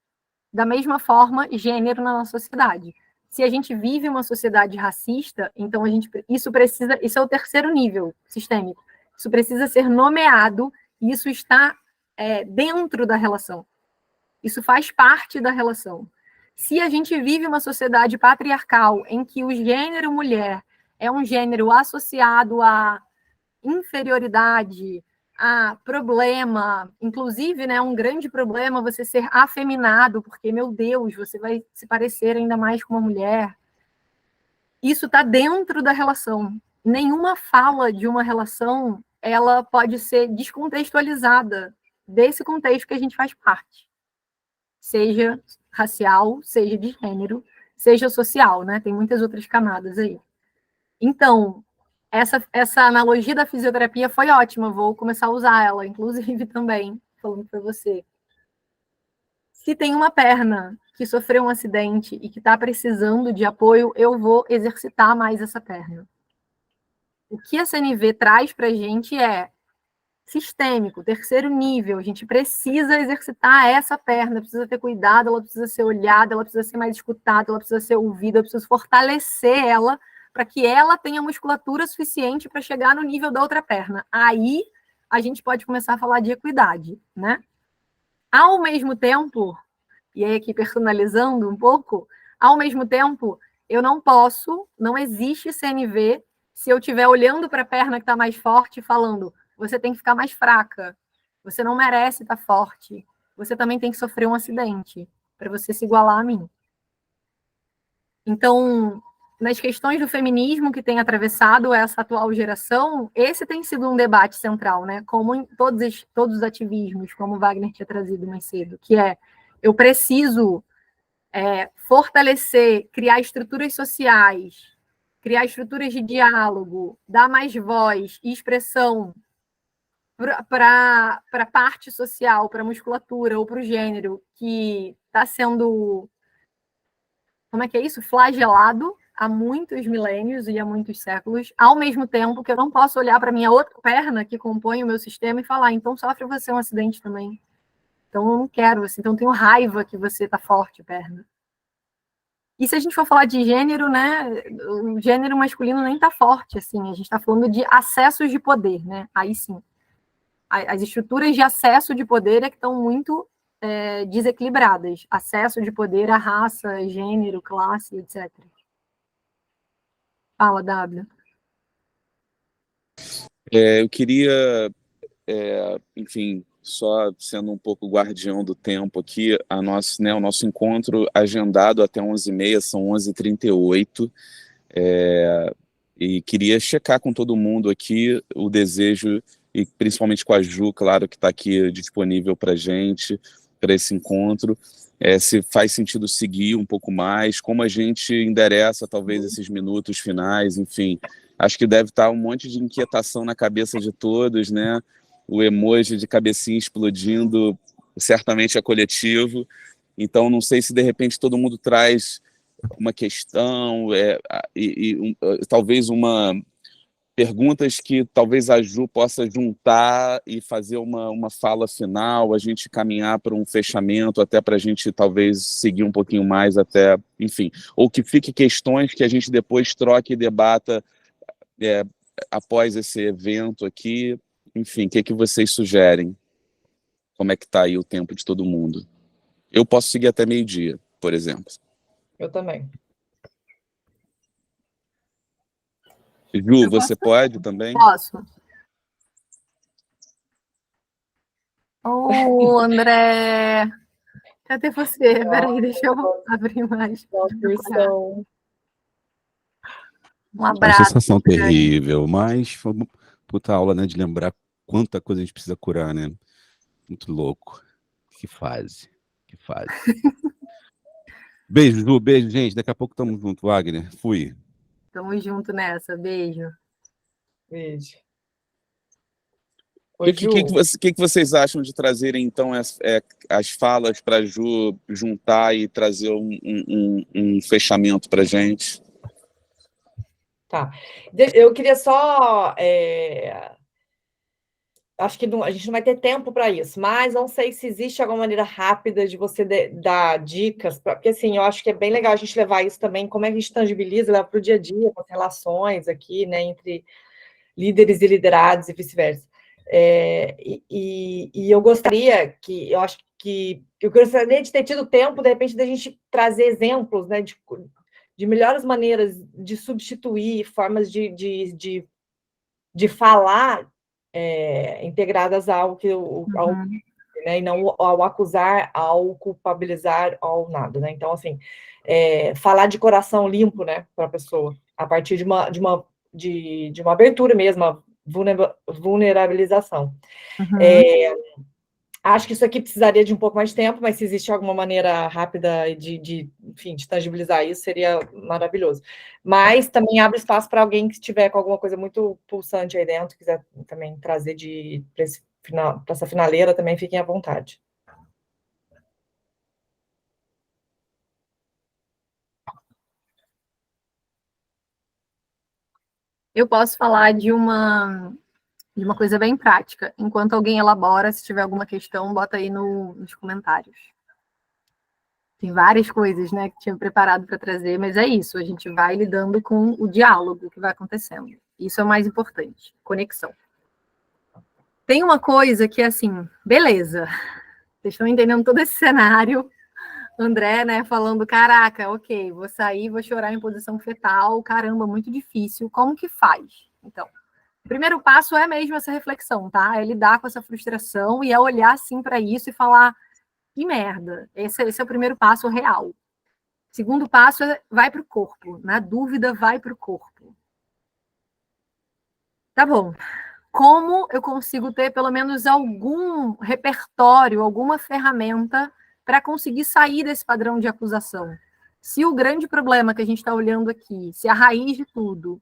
Da mesma forma, gênero na nossa sociedade. Se a gente vive uma sociedade racista, então isso é o terceiro nível sistêmico. Isso precisa ser nomeado e isso está dentro da relação. Isso faz parte da relação. Se a gente vive uma sociedade patriarcal em que o gênero mulher é um gênero associado à inferioridade, a problema, inclusive, né, um grande problema você ser afeminado, porque, meu Deus, você vai se parecer ainda mais com uma mulher. Isso está dentro da relação. Nenhuma fala de uma relação, ela pode ser descontextualizada desse contexto que a gente faz parte. Seja racial, seja de gênero, seja social, né? Tem muitas outras camadas aí. Então, essa analogia da fisioterapia foi ótima, vou começar a usar ela, inclusive também, falando para você. Se tem uma perna que sofreu um acidente e que está precisando de apoio, eu vou exercitar mais essa perna. O que a CNV traz para a gente é sistêmico, terceiro nível. A gente precisa exercitar essa perna, precisa ter cuidado, ela precisa ser olhada, ela precisa ser mais escutada, ela precisa ser ouvida, eu preciso fortalecer ela para que ela tenha musculatura suficiente para chegar no nível da outra perna. Aí a gente pode começar a falar de equidade, né? Ao mesmo tempo, e aí aqui personalizando um pouco, ao mesmo tempo, eu não existe CNV se eu estiver olhando para a perna que está mais forte e falando, você tem que ficar mais fraca, você não merece estar forte, você também tem que sofrer um acidente para você se igualar a mim. Então, nas questões do feminismo que tem atravessado essa atual geração, esse tem sido um debate central, né? Como em todos os ativismos, como o Wagner tinha trazido mais cedo, que é, eu preciso fortalecer, criar estruturas sociais, criar estruturas de diálogo, dar mais voz e expressão para a parte social, para a musculatura ou para o gênero que está sendo, como é que é isso? Flagelado há muitos milênios e há muitos séculos, ao mesmo tempo que eu não posso olhar para a minha outra perna que compõe o meu sistema e falar, então sofre você um acidente também. Então eu não quero você, então eu tenho raiva que você está forte, perna. E se a gente for falar de gênero, né, o gênero masculino nem está forte, assim, a gente está falando de acessos de poder, né, aí sim. As estruturas de acesso de poder é que estão muito desequilibradas. Acesso de poder à raça, gênero, classe, etc. Fala, W. Eu queria, enfim, só sendo um pouco guardião do tempo aqui, o nosso encontro agendado até 11h30, são 11h38, e queria checar com todo mundo aqui o desejo, e principalmente com a Ju, claro, que está aqui disponível para a gente, para esse encontro, se faz sentido seguir um pouco mais, como a gente endereça talvez esses minutos finais, enfim, acho que deve estar um monte de inquietação na cabeça de todos, né? O emoji de cabecinha explodindo certamente é coletivo, então não sei se de repente todo mundo traz uma questão, talvez perguntas que talvez a Ju possa juntar e fazer uma fala final, a gente caminhar para um fechamento, até para a gente talvez seguir um pouquinho mais até, enfim, ou que fique questões que a gente depois troque e debata após esse evento aqui, enfim, o que vocês sugerem? Como é que está aí o tempo de todo mundo? Eu posso seguir até meio-dia, por exemplo. Eu também. Ju, você pode também? Posso. Oh, André! Cadê você? Peraí, deixa eu abrir mais. Um Uma abraço. sensação terrível, mas foi uma puta aula, né, de lembrar quanta coisa a gente precisa curar, né? Muito louco. Que fase. Beijo, Ju, beijo, gente. Daqui a pouco estamos juntos, Wagner. Fui. Tamo junto nessa. Beijo. Beijo. O que vocês acham de trazerem, então, as falas para a Ju juntar e trazer um fechamento para a gente? Tá. Eu queria só... acho que a gente não vai ter tempo para isso, mas não sei se existe alguma maneira rápida de você dar dicas, porque assim, eu acho que é bem legal a gente levar isso também, como é que a gente tangibiliza, leva para o dia a dia, com as relações aqui, né, entre líderes e liderados e vice-versa. E eu gostaria eu gostaria de ter tido tempo, de repente, da gente trazer exemplos, né, de melhores maneiras de substituir formas de falar integradas ao que né, e não ao acusar, ao culpabilizar, ao nada, né? Então, assim, falar de coração limpo, né, para a pessoa, a partir de uma abertura mesmo, uma vulnerabilização. Acho que isso aqui precisaria de um pouco mais de tempo, mas se existe alguma maneira rápida enfim, de tangibilizar isso, seria maravilhoso. Mas também abre espaço para alguém que estiver com alguma coisa muito pulsante aí dentro, quiser também trazer para essa finaleira, também fiquem à vontade. Eu posso falar de uma coisa bem prática. Enquanto alguém elabora, se tiver alguma questão, bota aí nos comentários. Tem várias coisas, né, que tinha preparado para trazer, mas é isso, a gente vai lidando com o diálogo que vai acontecendo. Isso é o mais importante, conexão. Tem uma coisa que é assim, beleza, vocês estão entendendo todo esse cenário, André, né, falando, caraca, ok, vou sair, vou chorar em posição fetal, caramba, muito difícil, como que faz? Então, o primeiro passo é mesmo essa reflexão, tá? É lidar com essa frustração e é olhar, assim, para isso e falar, que merda, esse é o primeiro passo real. Segundo passo é vai para o corpo. Na dúvida, vai para o corpo. Tá bom. Como eu consigo ter pelo menos algum repertório, alguma ferramenta para conseguir sair desse padrão de acusação? Se o grande problema que a gente está olhando aqui, se a raiz de tudo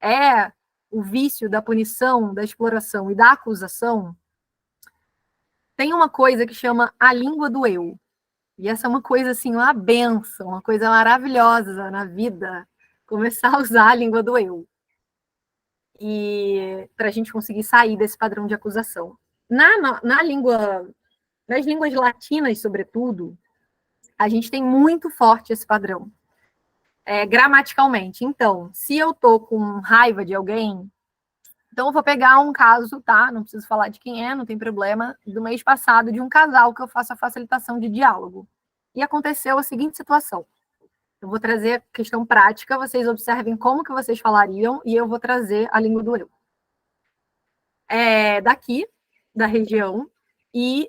é o vício da punição, da exploração e da acusação, tem uma coisa que chama a língua do eu. E essa é uma coisa assim, uma benção, uma coisa maravilhosa na vida, começar a usar a língua do eu. E para a gente conseguir sair desse padrão de acusação. Nas línguas latinas, sobretudo, a gente tem muito forte esse padrão. Gramaticalmente. Então, se eu estou com raiva de alguém, então eu vou pegar um caso, tá? Não preciso falar de quem é, não tem problema, do mês passado, de um casal que eu faço a facilitação de diálogo. E aconteceu a seguinte situação. Eu vou trazer questão prática, vocês observem como que vocês falariam e eu vou trazer a língua do eu. Daqui, da região, e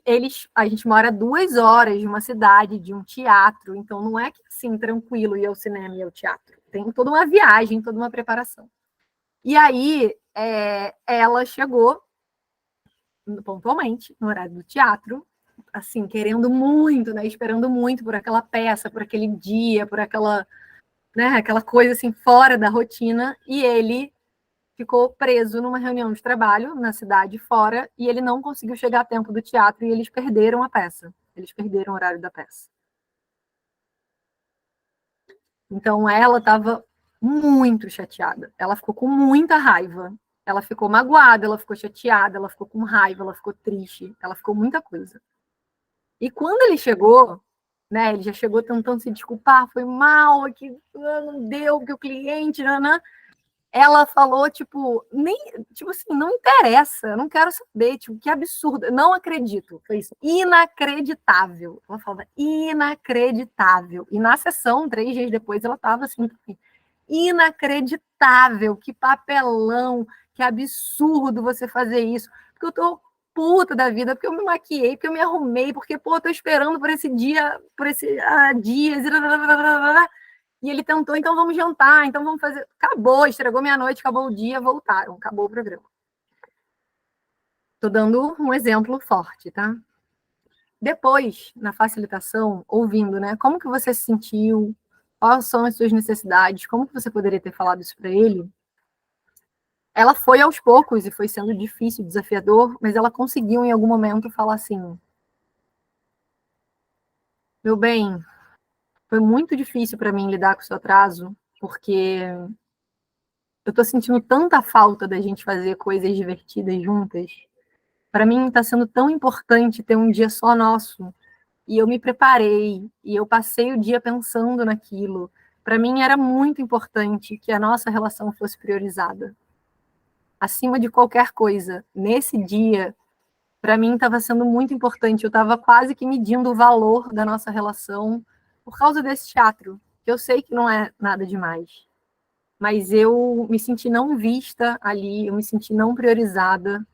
a gente mora 2 horas de uma cidade, de um teatro, então não é que assim, tranquilo, ir ao cinema e ao teatro. Tem toda uma viagem, toda uma preparação. E aí, ela chegou pontualmente, no horário do teatro, assim, querendo muito, né, esperando muito por aquela peça, por aquele dia, por aquela coisa assim, fora da rotina, e ele ficou preso numa reunião de trabalho na cidade fora, e ele não conseguiu chegar a tempo do teatro, e eles perderam a peça. Eles perderam o horário da peça. Então, ela estava muito chateada. Ela ficou com muita raiva. Ela ficou magoada, ela ficou chateada, ela ficou com raiva, ela ficou triste, ela ficou muita coisa. E quando ele chegou, né, ele já chegou tentando se desculpar, foi mal, que não deu, que o cliente, ela falou, tipo assim, não interessa, eu não quero saber, tipo, que absurdo, não acredito, foi isso, inacreditável. Ela falava, inacreditável. E na sessão, 3 dias depois, ela estava assim, inacreditável, que papelão, que absurdo você fazer isso, porque eu tô puta da vida, porque eu me maquiei, porque eu me arrumei, porque, pô, eu tô esperando por esse dia, dias, e ele tentou, então vamos jantar, então vamos fazer. Acabou, estragou meia-noite, acabou o dia, voltaram, acabou o programa. Tô dando um exemplo forte, tá? Depois, na facilitação, ouvindo, né? Como que você se sentiu? Quais são as suas necessidades? Como que você poderia ter falado isso para ele? Ela foi aos poucos e foi sendo difícil, desafiador, mas ela conseguiu em algum momento falar assim: meu bem, foi muito difícil para mim lidar com o seu atraso, porque eu tô sentindo tanta falta da gente fazer coisas divertidas juntas. Para mim está sendo tão importante ter um dia só nosso. E eu me preparei, e eu passei o dia pensando naquilo. Para mim era muito importante que a nossa relação fosse priorizada. Acima de qualquer coisa. Nesse dia, para mim estava sendo muito importante. Eu estava quase que medindo o valor da nossa relação por causa desse teatro, que eu sei que não é nada demais. Mas eu me senti não vista ali, eu me senti não priorizada.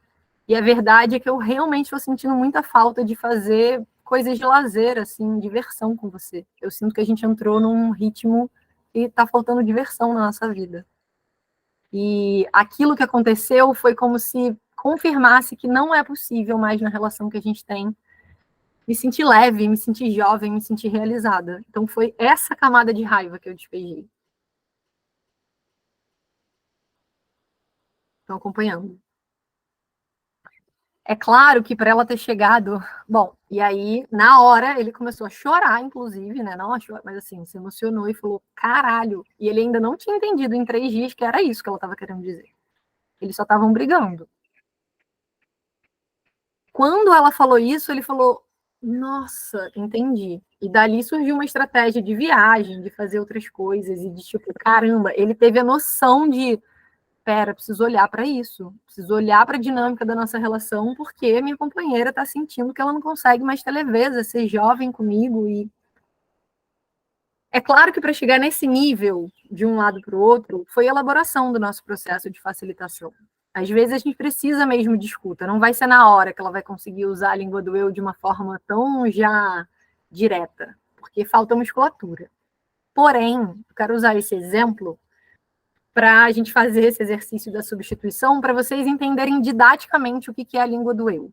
E a verdade é que eu realmente estou sentindo muita falta de fazer coisas de lazer, assim, diversão com você. Eu sinto que a gente entrou num ritmo e está faltando diversão na nossa vida. E aquilo que aconteceu foi como se confirmasse que não é possível mais na relação que a gente tem me senti leve, me senti jovem, me senti realizada. Então foi essa camada de raiva que eu despejei. Estão acompanhando. É claro que para ela ter chegado... Bom, e aí, na hora, ele começou a chorar, inclusive, né? Não a chorar, mas assim, se emocionou e falou, caralho. E ele ainda não tinha entendido em 3 dias que era isso que ela estava querendo dizer. Eles só estavam brigando. Quando ela falou isso, ele falou, nossa, entendi. E dali surgiu uma estratégia de viagem, de fazer outras coisas, e de tipo, caramba, ele teve a noção de, pera, preciso olhar para isso, preciso olhar para a dinâmica da nossa relação, porque minha companheira está sentindo que ela não consegue mais ter leveza, ser jovem comigo. E é claro que para chegar nesse nível, de um lado para o outro, foi a elaboração do nosso processo de facilitação. Às vezes a gente precisa mesmo de escuta, não vai ser na hora que ela vai conseguir usar a língua do eu de uma forma tão já direta, porque falta musculatura. Porém, eu quero usar esse exemplo para a gente fazer esse exercício da substituição, para vocês entenderem didaticamente o que é a língua do eu.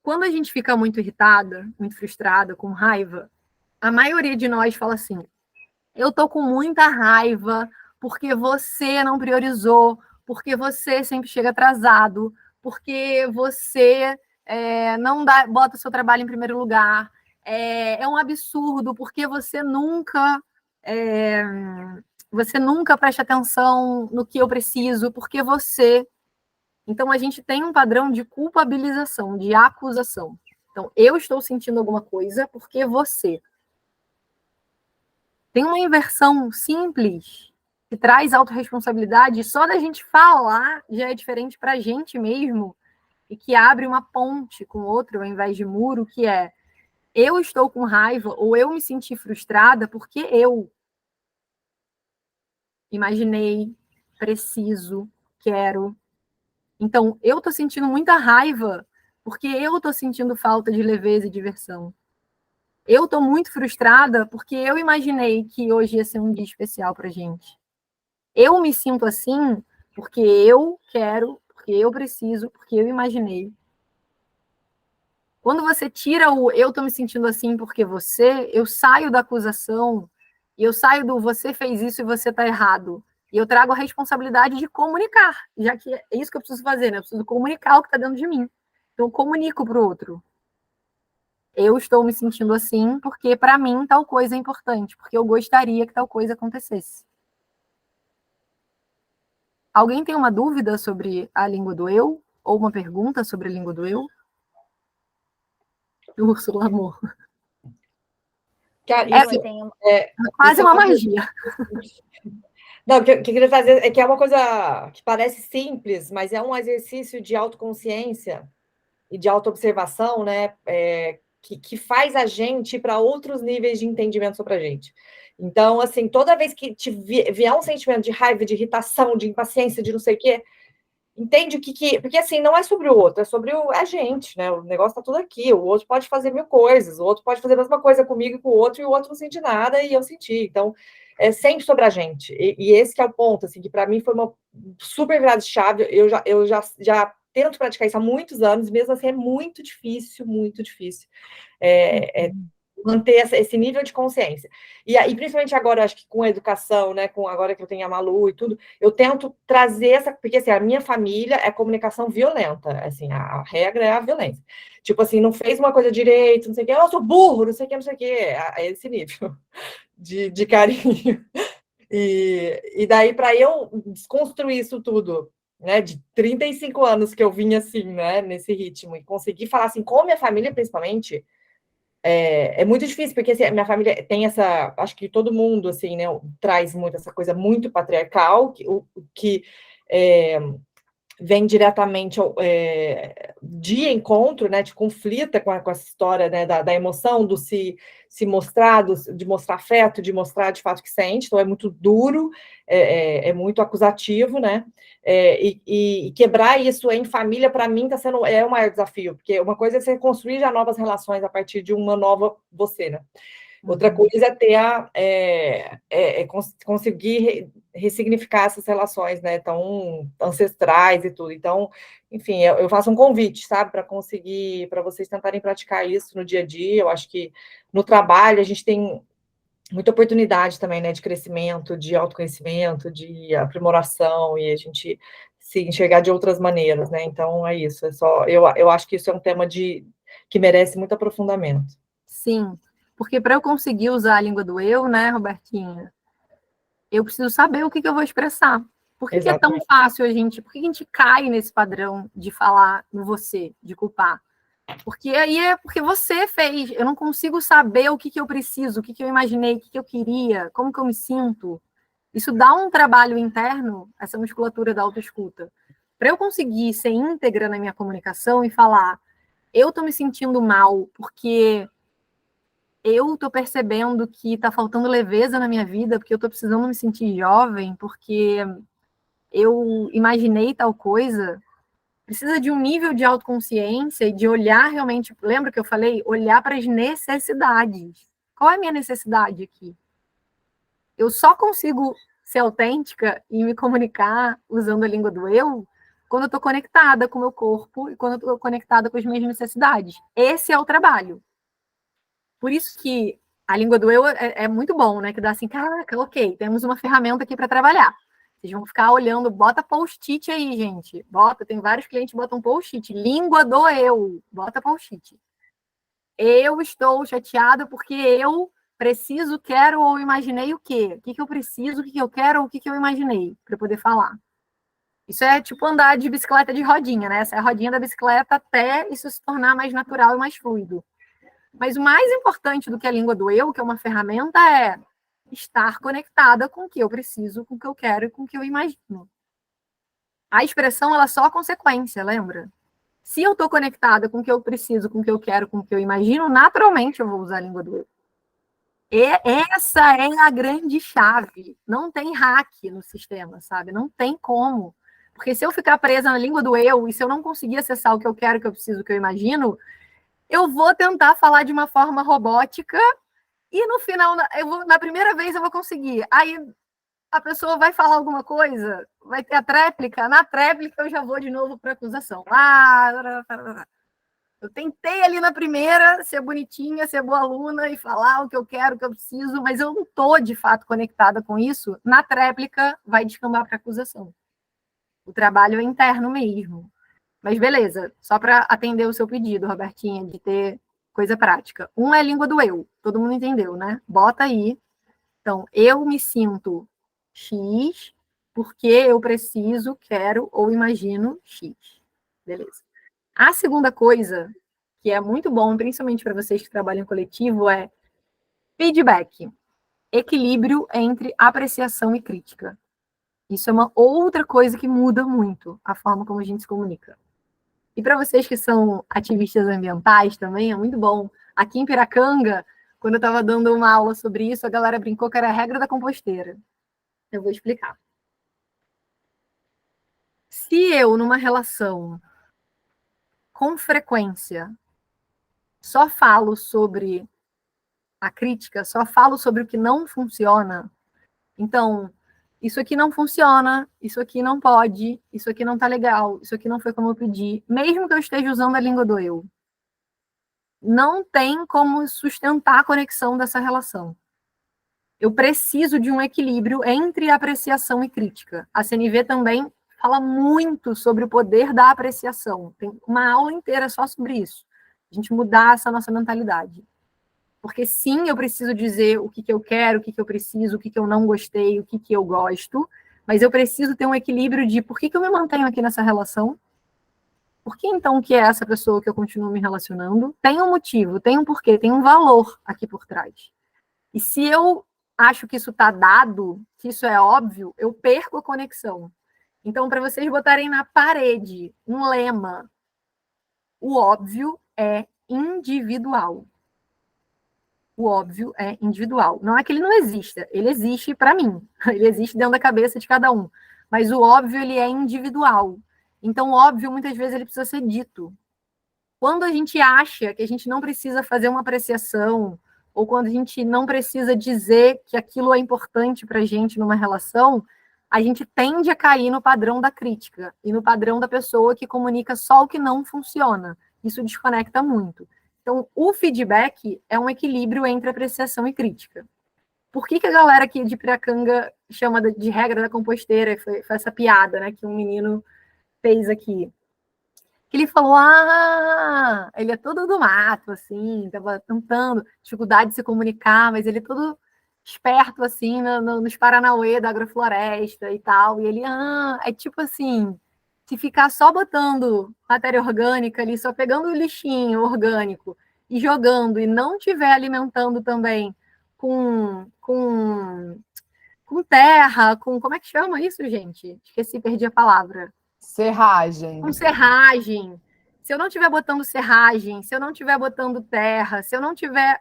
Quando a gente fica muito irritada, muito frustrada, com raiva, a maioria de nós fala assim, eu tô com muita raiva porque você não priorizou, porque você sempre chega atrasado, porque você não bota o seu trabalho em primeiro lugar, é um absurdo, porque você nunca presta atenção no que eu preciso, porque você... Então, a gente tem um padrão de culpabilização, de acusação. Então, eu estou sentindo alguma coisa porque você... Tem uma inversão simples que traz autorresponsabilidade, só da gente falar já é diferente para a gente mesmo, e que abre uma ponte com o outro, ao invés de muro, que é eu estou com raiva ou eu me senti frustrada porque eu imaginei, preciso, quero. Então, eu estou sentindo muita raiva porque eu estou sentindo falta de leveza e diversão. Eu estou muito frustrada porque eu imaginei que hoje ia ser um dia especial para a gente. Eu me sinto assim porque eu quero, porque eu preciso, porque eu imaginei. Quando você tira o eu estou me sentindo assim porque você, eu saio da acusação e eu saio do você fez isso e você está errado. E eu trago a responsabilidade de comunicar, já que é isso que eu preciso fazer, né? Eu preciso comunicar o que está dentro de mim. Então, eu comunico para o outro. Eu estou me sentindo assim porque, para mim, tal coisa é importante, porque eu gostaria que tal coisa acontecesse. Alguém tem uma dúvida sobre a língua do eu? Ou uma pergunta sobre a língua do eu? Úrsula, amor. Quase uma magia. Não, o que eu queria trazer é que é uma coisa que parece simples, mas é um exercício de autoconsciência e de autoobservação, né? Que faz a gente ir para outros níveis de entendimento sobre a gente. Então, assim, toda vez que vier um sentimento de raiva, de irritação, de impaciência, de não sei o quê, entende o que... Porque, assim, não é sobre o outro, é sobre a gente, né? O negócio tá tudo aqui, o outro pode fazer 1000 coisas, o outro pode fazer a mesma coisa comigo e com o outro não sente nada, e eu senti. Então, é sempre sobre a gente. E esse que é o ponto, assim, que para mim foi uma super virada de chave. Eu já tento praticar isso há muitos anos, mesmo assim é muito difícil manter esse nível de consciência. E principalmente agora, acho que com a educação, né, agora que eu tenho a Malu e tudo, eu tento trazer essa... Porque, assim, a minha família é comunicação violenta, assim, a regra é a violência. Tipo assim, não fez uma coisa direito, não sei o quê, eu sou burro, não sei o quê, é esse nível de carinho. E daí, para eu desconstruir isso tudo, né, de 35 anos que eu vim assim, né, nesse ritmo, e conseguir falar assim, com a minha família, principalmente, é muito difícil, porque assim, a minha família tem essa... Acho que todo mundo, assim, né, traz muito essa coisa muito patriarcal, que vem diretamente de encontro, né, de conflita com essa história, né, da emoção, do se mostrar, de mostrar afeto, de mostrar de fato que sente. Então é muito duro, é muito acusativo, né, e quebrar isso em família, para mim, o maior desafio, porque uma coisa é você construir já novas relações a partir de uma nova você, né. Outra coisa é ter conseguir ressignificar essas relações, né, tão ancestrais e tudo. Então, enfim, eu faço um convite, sabe, para vocês tentarem praticar isso no dia a dia. Eu acho que no trabalho a gente tem muita oportunidade também, né, de crescimento, de autoconhecimento, de aprimoração, e a gente se enxergar de outras maneiras, né? Então, é isso. Eu acho que isso é um tema que merece muito aprofundamento. Sim, porque para eu conseguir usar a língua do eu, né, Robertinha, eu preciso saber o que eu vou expressar. Por que é tão fácil por que a gente cai nesse padrão de falar no você, de culpar? Porque aí é porque você fez. Eu não consigo saber o que eu preciso, o que eu imaginei, o que eu queria, como que eu me sinto. Isso dá um trabalho interno, essa musculatura da autoescuta. Para eu conseguir ser íntegra na minha comunicação e falar, eu estou me sentindo mal porque eu estou percebendo que está faltando leveza na minha vida, porque eu estou precisando me sentir jovem, porque eu imaginei tal coisa. Precisa de um nível de autoconsciência e de olhar realmente. Lembra que eu falei? Olhar para as necessidades. Qual é a minha necessidade aqui? Eu só consigo ser autêntica e me comunicar usando a língua do eu quando eu estou conectada com o meu corpo e quando eu estou conectada com as minhas necessidades. Esse é o trabalho. Por isso que a língua do eu é muito bom, né? Que dá assim, caraca, ok, temos uma ferramenta aqui para trabalhar. Vocês vão ficar olhando, bota post-it aí, gente. Tem vários clientes que botam post-it. Língua do eu, bota post-it. Eu estou chateada porque eu preciso, quero ou imaginei o quê? O que eu preciso, o que eu quero ou o que eu imaginei para poder falar. Isso é tipo andar de bicicleta de rodinha, né? Essa é a rodinha da bicicleta até isso se tornar mais natural e mais fluido. Mas o mais importante do que a língua do eu, que é uma ferramenta, é estar conectada com o que eu preciso, com o que eu quero e com o que eu imagino. A expressão, ela é só a consequência, lembra? Se eu estou conectada com o que eu preciso, com o que eu quero, com o que eu imagino, naturalmente eu vou usar a língua do eu. E essa é a grande chave. Não tem hack no sistema, sabe? Não tem como. Porque se eu ficar presa na língua do eu e se eu não conseguir acessar o que eu quero, o que eu preciso, o que eu imagino, eu vou tentar falar de uma forma robótica e no final, na primeira vez eu vou conseguir. Aí a pessoa vai falar alguma coisa, vai ter a tréplica, na tréplica eu já vou de novo para a acusação. Eu tentei ali na primeira ser bonitinha, ser boa aluna e falar o que eu quero, o que eu preciso, mas eu não estou de fato conectada com isso. Na tréplica vai descambar para a acusação. O trabalho é interno mesmo. Mas beleza, só para atender o seu pedido, Robertinha, de ter coisa prática. Um é a língua do eu, todo mundo entendeu, né? Bota aí. Então, eu me sinto X porque eu preciso, quero ou imagino X. Beleza. A segunda coisa, que é muito bom, principalmente para vocês que trabalham em coletivo, é feedback. Equilíbrio entre apreciação e crítica. Isso é uma outra coisa que muda muito a forma como a gente se comunica. E para vocês que são ativistas ambientais também, é muito bom. Aqui em Piracanga, quando eu estava dando uma aula sobre isso, a galera brincou que era a regra da composteira. Eu vou explicar. Se eu, numa relação, com frequência, só falo sobre a crítica, só falo sobre o que não funciona, então, isso aqui não funciona, isso aqui não pode, isso aqui não tá legal, isso aqui não foi como eu pedi, mesmo que eu esteja usando a língua do eu. Não tem como sustentar a conexão dessa relação. Eu preciso de um equilíbrio entre apreciação e crítica. A CNV também fala muito sobre o poder da apreciação. Tem uma aula inteira só sobre isso. A gente mudar essa nossa mentalidade. Porque sim, eu preciso dizer o que eu quero, o que eu preciso, o que eu não gostei, o que eu gosto, mas eu preciso ter um equilíbrio de por que eu me mantenho aqui nessa relação, por que então que é essa pessoa que eu continuo me relacionando, tem um motivo, tem um porquê, tem um valor aqui por trás. E se eu acho que isso está dado, que isso é óbvio, eu perco a conexão. Então, para vocês botarem na parede um lema, o óbvio é individual. O óbvio é individual. Não é que ele não exista, ele existe para mim, ele existe dentro da cabeça de cada um, mas o óbvio, ele é individual. Então, o óbvio, muitas vezes, ele precisa ser dito. Quando a gente acha que a gente não precisa fazer uma apreciação ou quando a gente não precisa dizer que aquilo é importante para a gente numa relação, a gente tende a cair no padrão da crítica e no padrão da pessoa que comunica só o que não funciona. Isso desconecta muito. Então, o feedback é um equilíbrio entre apreciação e crítica. Por que a galera aqui de Piracanga chama de regra da composteira? Foi essa piada, né, que um menino fez aqui. Que ele falou, ele é todo do mato, assim, tava tentando, dificuldade de se comunicar, mas ele é todo esperto, assim, nos Paranauê da agrofloresta e tal, e ele, é tipo assim, se ficar só botando matéria orgânica ali, só pegando o lixinho orgânico e jogando, e não tiver alimentando também com terra, como é que chama isso, gente? Esqueci, perdi a palavra. Serragem. Com serragem. Se eu não estiver botando serragem, se eu não estiver botando terra, se eu não estiver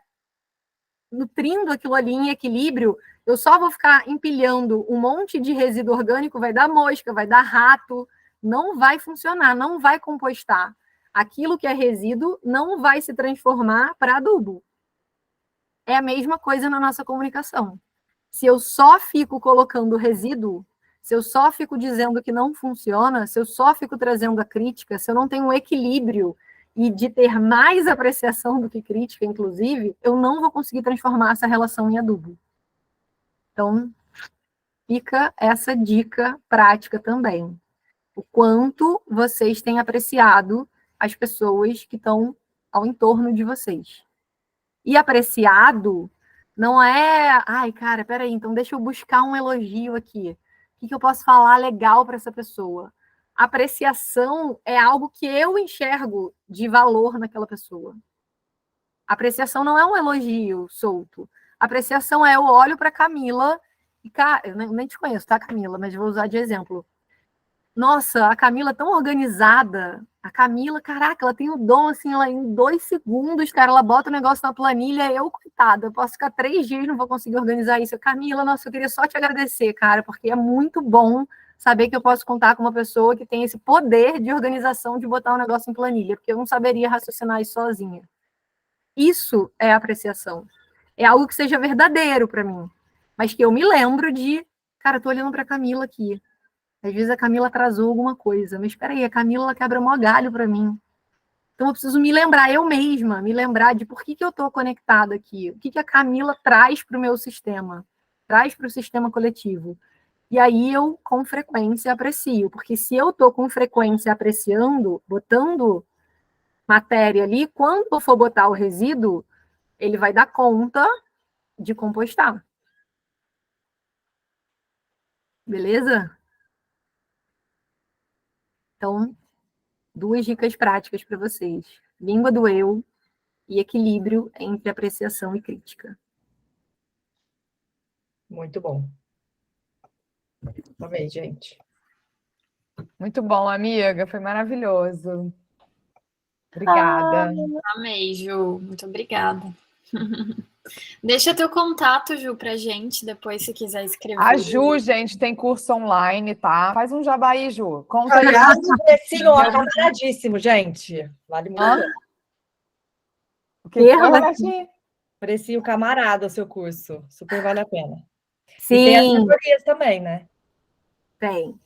nutrindo aquilo ali em equilíbrio, eu só vou ficar empilhando um monte de resíduo orgânico, vai dar mosca, vai dar rato, não vai funcionar, não vai compostar. Aquilo que é resíduo não vai se transformar para adubo. É a mesma coisa na nossa comunicação. Se eu só fico colocando resíduo, se eu só fico dizendo que não funciona, se eu só fico trazendo a crítica, se eu não tenho um equilíbrio e de ter mais apreciação do que crítica, inclusive, eu não vou conseguir transformar essa relação em adubo. Então, fica essa dica prática também. O quanto vocês têm apreciado as pessoas que estão ao entorno de vocês. E apreciado não é, cara, peraí, então deixa eu buscar um elogio aqui. O que eu posso falar legal para essa pessoa? Apreciação é algo que eu enxergo de valor naquela pessoa. Apreciação não é um elogio solto. Apreciação é eu olho para Camila e, cara, eu nem te conheço, tá, Camila? Mas vou usar de exemplo. Nossa, a Camila é tão organizada. A Camila, caraca, ela tem o dom, assim, ela em 2 segundos, cara, ela bota o negócio na planilha, eu, coitada, eu posso ficar 3 dias e não vou conseguir organizar isso. Camila, nossa, eu queria só te agradecer, cara, porque é muito bom saber que eu posso contar com uma pessoa que tem esse poder de organização de botar um negócio em planilha, porque eu não saberia raciocinar isso sozinha. Isso é apreciação. É algo que seja verdadeiro para mim, mas que eu me lembro de, cara, eu tô olhando para a Camila aqui. Às vezes a Camila atrasou alguma coisa, mas espera aí, a Camila ela quebra mó galho para mim. Então eu preciso me lembrar, eu mesma, me lembrar de por que eu estou conectada aqui, o que a Camila traz para o meu sistema, traz para o sistema coletivo. E aí eu, com frequência, aprecio, porque se eu estou com frequência apreciando, botando matéria ali, quando eu for botar o resíduo, ele vai dar conta de compostar. Beleza? Então, 2 dicas práticas para vocês. Língua do eu e equilíbrio entre apreciação e crítica. Muito bom. Amei, gente. Muito bom, amiga. Foi maravilhoso. Obrigada. Amei, Ju. Muito obrigada. Deixa teu contato, Ju, pra gente, depois se quiser escrever. A Ju, gente, tem curso online, tá? Faz um jabá aí, Ju. Conta aí. Aliás, o precinho é camaradíssimo, gente. Vale muito. O que foi, precinho camarada o seu curso. Super vale a pena. Sim. E tem as mentorias também, né? Tem.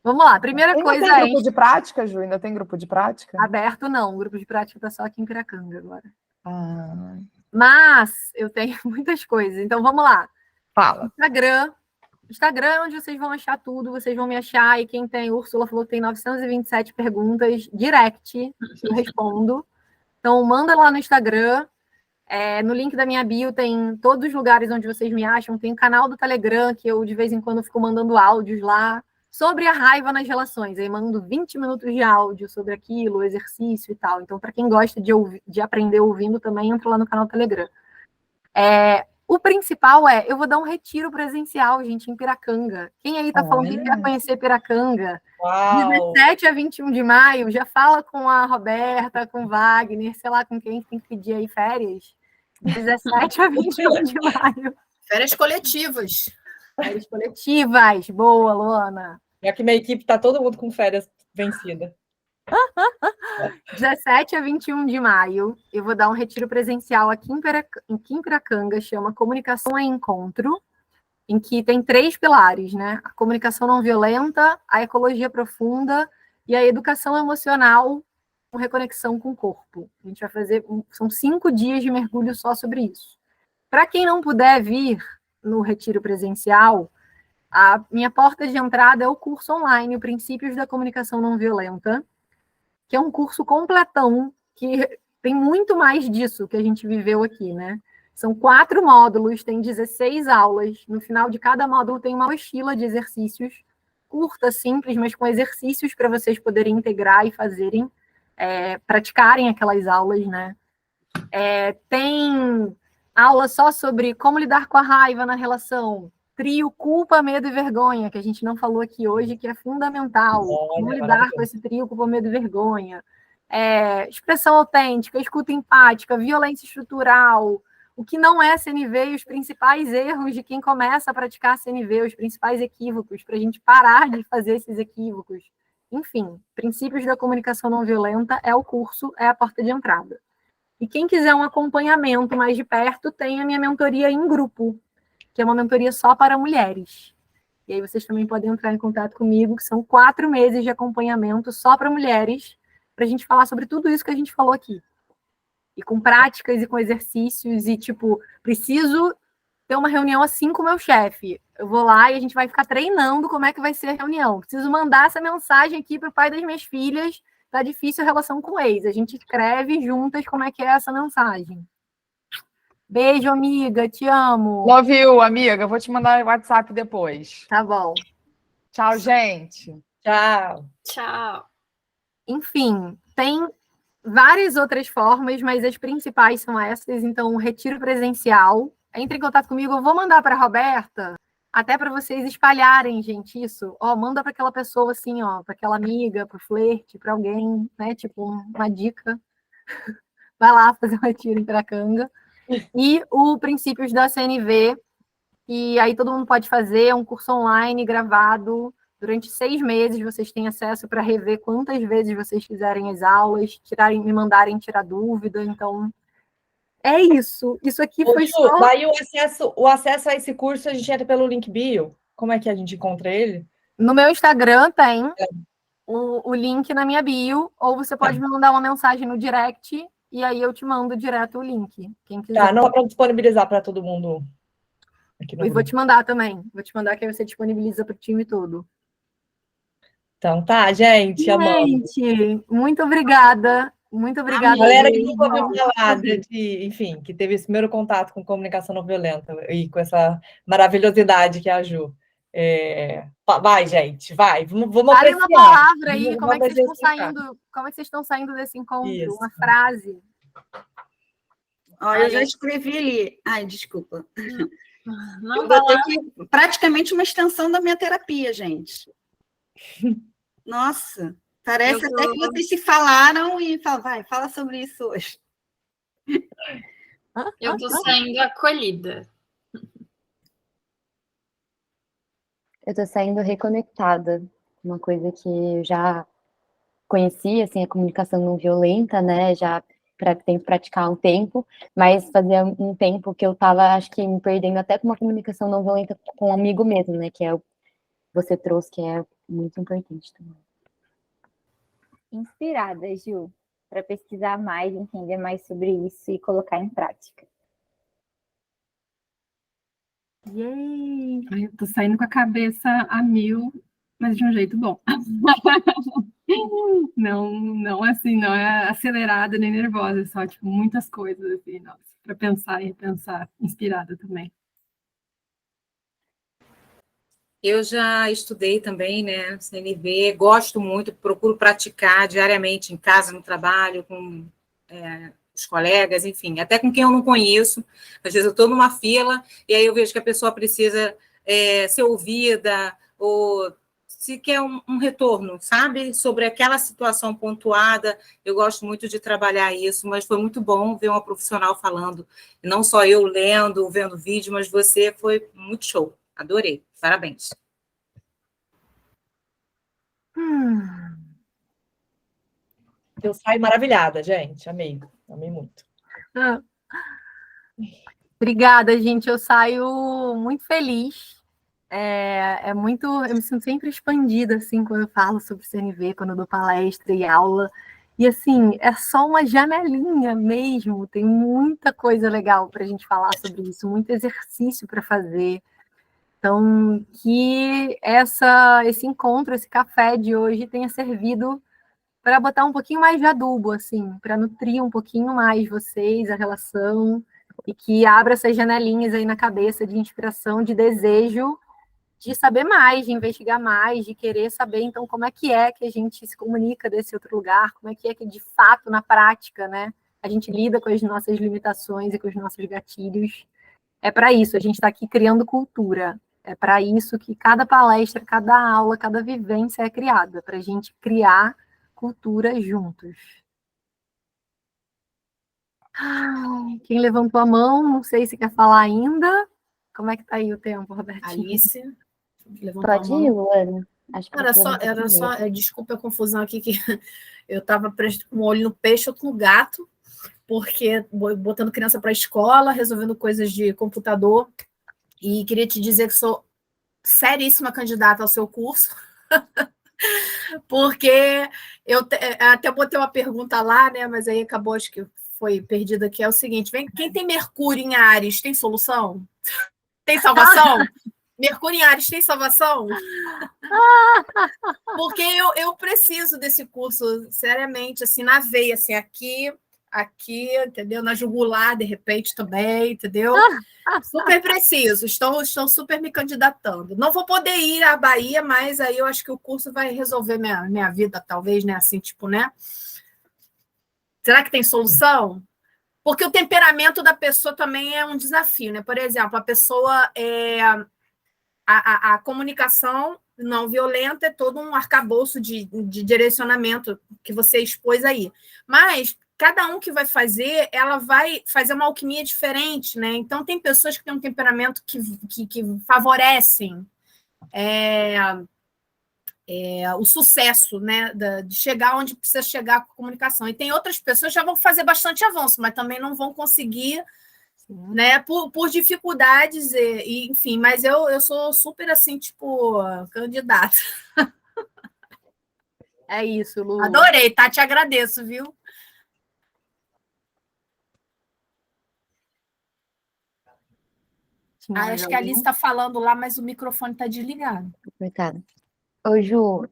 Vamos lá. Primeira coisa é... Ainda tem grupo de prática, Ju? Ainda tem grupo de prática? Aberto, não. O grupo de prática está só aqui em Piracanga agora. Ah. Mas eu tenho muitas coisas. Então, vamos lá. Fala. Instagram é onde vocês vão achar tudo. Vocês vão me achar. E quem tem, Úrsula falou que tem 927 perguntas. Direct, eu respondo. Então, manda lá no Instagram. No link da minha bio tem todos os lugares onde vocês me acham. Tem o canal do Telegram, que eu de vez em quando fico mandando áudios lá sobre a raiva nas relações. Aí mando 20 minutos de áudio sobre aquilo, exercício e tal. Então, para quem gosta de aprender ouvindo, também entra lá no canal do Telegram. O principal eu vou dar um retiro presencial, gente, em Piracanga. Quem aí tá falando que quer conhecer Piracanga? Uau. 17 a 21 de maio, já fala com a Roberta, com o Wagner, sei lá, com quem tem que pedir aí férias. 17 a 21 de maio. Férias coletivas. Férias coletivas. Boa, Luana. É que minha equipe tá todo mundo com férias vencida. 17 a 21 de maio, eu vou dar um retiro presencial aqui em Piracanga, chama Comunicação é Encontro, em que tem 3 pilares, né? A comunicação não violenta, a ecologia profunda e a educação emocional com reconexão com o corpo. A gente vai fazer, são 5 dias de mergulho só sobre isso. Para quem não puder vir no retiro presencial, a minha porta de entrada é o curso online, Princípios da Comunicação Não Violenta, que é um curso completão, que tem muito mais disso que a gente viveu aqui, né? São 4 módulos, tem 16 aulas. No final de cada módulo tem uma mochila de exercícios, curta, simples, mas com exercícios para vocês poderem integrar e fazerem, praticarem aquelas aulas, né? Tem aula só sobre como lidar com a raiva na relação, trio culpa, medo e vergonha, que a gente não falou aqui hoje, que é fundamental. Como lidar com esse trio culpa, medo e vergonha. Expressão autêntica, escuta empática, violência estrutural, o que não é CNV e os principais erros de quem começa a praticar CNV, os principais equívocos, para a gente parar de fazer esses equívocos. Enfim, Princípios da Comunicação Não Violenta é o curso, é a porta de entrada. E quem quiser um acompanhamento mais de perto, tem a minha mentoria em grupo, que é uma mentoria só para mulheres. E aí vocês também podem entrar em contato comigo, que são 4 meses de acompanhamento só para mulheres, para a gente falar sobre tudo isso que a gente falou aqui. E com práticas e com exercícios, e tipo, preciso ter uma reunião assim com o meu chefe. Eu vou lá e a gente vai ficar treinando como é que vai ser a reunião. Preciso mandar essa mensagem aqui para o pai das minhas filhas, tá difícil a relação com o ex. A gente escreve juntas como é que é essa mensagem. Beijo, amiga, te amo. Love you, amiga. Vou te mandar o WhatsApp depois. Tá bom. Tchau, gente. Tchau. Tchau. Enfim, tem várias outras formas, mas as principais são essas. Então, o retiro presencial. Entre em contato comigo, eu vou mandar para a Roberta, até para vocês espalharem, gente, isso. Manda para aquela pessoa assim, para aquela amiga, para o flerte, para alguém, né? Tipo, uma dica. Vai lá fazer um retiro em Piracanga. E o Princípios da CNV, e aí todo mundo pode fazer, é um curso online gravado durante 6 meses, vocês têm acesso para rever quantas vezes vocês quiserem as aulas, me mandarem tirar dúvida, então é isso. Isso aqui foi Ju, só... Daí o acesso a esse curso a gente entra pelo link bio? Como é que a gente encontra ele? No meu Instagram tem o link na minha bio, ou você pode me mandar uma mensagem no direct, e aí eu te mando direto o link. Quem quiser. Tá, não é para disponibilizar para todo mundo aqui no grupo. Vou te mandar também. Vou te mandar que aí você disponibiliza para o time todo. Então tá, gente, amamos. Gente, muito obrigada. Muito obrigada. Galera que nunca ouviu falar enfim, que teve esse primeiro contato com comunicação não violenta e com essa maravilhosidade que é a Ju. Vai, gente, vai. Vamos Fale uma palavra aí, como é que vocês estão saindo? Como é que vocês estão saindo desse encontro? Isso. Uma frase. Eu já escrevi ali. Ai, desculpa. Não eu vou ter que praticamente uma extensão da minha terapia, gente. Nossa, parece até que vocês se falaram e falam, fala sobre isso hoje. Eu estou saindo acolhida. Eu estou saindo reconectada, uma coisa que eu já conhecia, assim, a comunicação não violenta, né, já tento praticar há um tempo, mas fazia um tempo que eu estava, acho que, me perdendo até com uma comunicação não violenta com um amigo mesmo, né, que é o que você trouxe, que é muito importante também. Inspirada, Ju, para pesquisar mais, entender mais sobre isso e colocar em prática. Yay! Eu tô saindo com a cabeça a 1000, mas de um jeito bom. Não assim, não é acelerada nem nervosa, é só tipo muitas coisas assim, nossa, para pensar e repensar, inspirada também. Eu já estudei também, né, CNV, gosto muito, procuro praticar diariamente em casa, no trabalho, com os colegas, enfim, até com quem eu não conheço. Às vezes eu estou numa fila e aí eu vejo que a pessoa precisa ser ouvida ou se quer um retorno, sabe? Sobre aquela situação pontuada. Eu gosto muito de trabalhar isso, mas foi muito bom ver uma profissional falando, não só eu lendo, vendo vídeo, mas você foi muito show. Adorei. Parabéns. Eu saio maravilhada, gente. Amei muito. Ah. Obrigada, gente. Eu saio muito feliz. Eu me sinto sempre expandida, assim, quando eu falo sobre CNV, quando eu dou palestra e aula. E, assim, é só uma janelinha mesmo. Tem muita coisa legal para a gente falar sobre isso, muito exercício para fazer. Então, que esse encontro, esse café de hoje tenha servido para botar um pouquinho mais de adubo, assim, para nutrir um pouquinho mais vocês, a relação, e que abra essas janelinhas aí na cabeça de inspiração, de desejo, de saber mais, de investigar mais, de querer saber, então, como é que a gente se comunica desse outro lugar, como é que de fato, na prática, né, a gente lida com as nossas limitações e com os nossos gatilhos. É para isso, a gente está aqui criando cultura. É para isso que cada palestra, cada aula, cada vivência é criada, para a gente criar cultura juntos. Quem levantou a mão, não sei se quer falar ainda. Como é que está aí o tempo, Robertinho? Alice, Pode ir, Luana. Acho que era só, desculpa a confusão aqui, que eu estava com um olho no peixe, outro no gato, porque botando criança para a escola, resolvendo coisas de computador, e queria te dizer que sou seríssima candidata ao seu curso, porque eu até botei uma pergunta lá, né, mas aí acabou, acho que foi perdida, que é o seguinte: quem tem Mercúrio em Áries tem solução? Tem salvação? Mercúrio em Áries tem salvação? Porque eu preciso desse curso, seriamente, assim, na veia, assim, aqui, entendeu? Na jugular, de repente, também, entendeu? Super preciso, estão super me candidatando. Não vou poder ir à Bahia, mas aí eu acho que o curso vai resolver minha vida, talvez, né? Assim, tipo, né? Será que tem solução? Porque o temperamento da pessoa também é um desafio, né? Por exemplo, a pessoa a comunicação não violenta é todo um arcabouço de direcionamento que você expôs aí. Mas cada um que vai fazer, ela vai fazer uma alquimia diferente, né? Então, tem pessoas que têm um temperamento que favorecem o sucesso, né? De chegar onde precisa chegar com a comunicação. E tem outras pessoas que já vão fazer bastante avanço, mas também não vão conseguir, né, por dificuldades, enfim, mas eu sou super, assim, tipo, candidata. É isso, Lu. Adorei, tá? Te agradeço, viu? Acho que a Alice está falando lá, mas o microfone está desligado. Obrigada. Ô, Ju,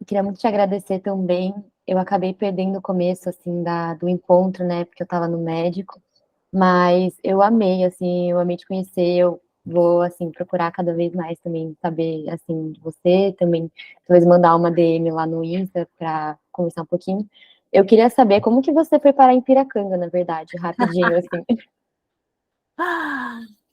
queria muito te agradecer também. Eu acabei perdendo o começo, assim, do encontro, né, porque eu estava no médico, mas eu amei, assim, eu amei te conhecer, eu vou, assim, procurar cada vez mais também saber, assim, de você, também, talvez mandar uma DM lá no Insta para conversar um pouquinho. Eu queria saber como que você foi parar em Piracanga, na verdade, rapidinho, assim.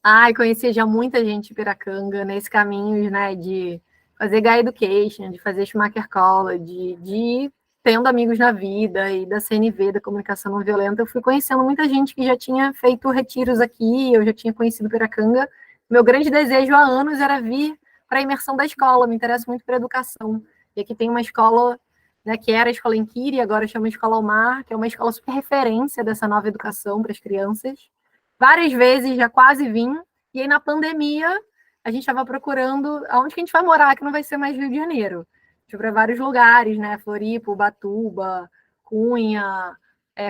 Ai, conheci já muita gente em Piracanga, nesse caminho, né, de fazer Guy Education, de fazer Schumacher College, de ir tendo amigos na vida, e da CNV, da Comunicação Não Violenta, eu fui conhecendo muita gente que já tinha feito retiros aqui, eu já tinha conhecido Piracanga. Meu grande desejo há anos era vir para a imersão da escola, me interesso muito por educação. E aqui tem uma escola, né, que era a Escola Inquiri, agora chama Escola Almar, que é uma escola super referência dessa nova educação para as crianças. Várias vezes já quase vim, e aí na pandemia a gente estava procurando aonde que a gente vai morar, que não vai ser mais Rio de Janeiro. A gente foi para vários lugares, né? Floripa, Ubatuba, Cunha,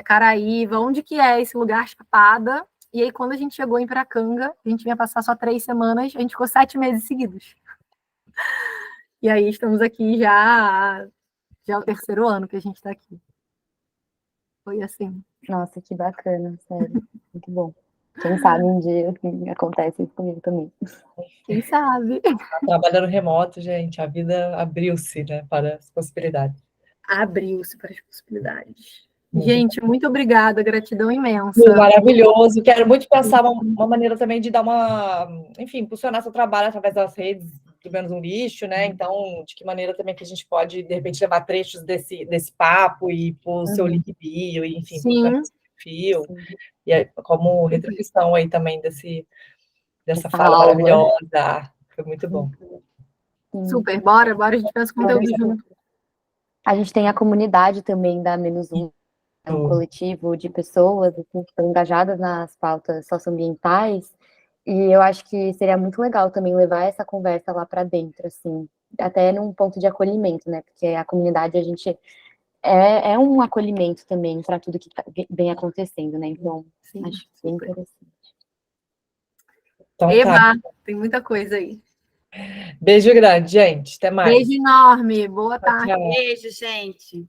Caraíva, onde que é esse lugar, Chapada? E aí quando a gente chegou em Piracanga, a gente ia passar só 3 semanas, a gente ficou 7 meses seguidos. E aí estamos aqui já é o 3º ano que a gente está aqui. Foi assim. Nossa, que bacana, sério. Muito bom. Quem sabe um dia assim, acontece isso comigo também. Quem sabe? Trabalhando remoto, gente, a vida abriu-se, né, para as possibilidades. Abriu-se para as possibilidades. Gente, muito obrigada, gratidão imensa. Maravilhoso. Quero muito pensar uma maneira também de dar enfim, impulsionar seu trabalho através das redes do Menos um Lixo, né? Então, de que maneira também que a gente pode, de repente, levar trechos desse papo e pôr o seu link bio, e, enfim, Sim. Perfil, e aí, como retribuição aí também dessa fala maravilhosa. Foi muito bom. Super, bora, a gente pensa conteúdo junto. A gente tem a comunidade também da Menos Um, é um coletivo de pessoas assim, que estão engajadas nas pautas socioambientais, e eu acho que seria muito legal também levar essa conversa lá para dentro, assim, até num ponto de acolhimento, né? Porque a comunidade, a gente é um acolhimento também para tudo que vem acontecendo, né? Então, Sim, acho bem interessante. Então, Eba, tá. tem muita coisa aí. Beijo grande, gente. Até mais. Beijo enorme. Boa Tchau, tarde. tchau. Beijo, gente.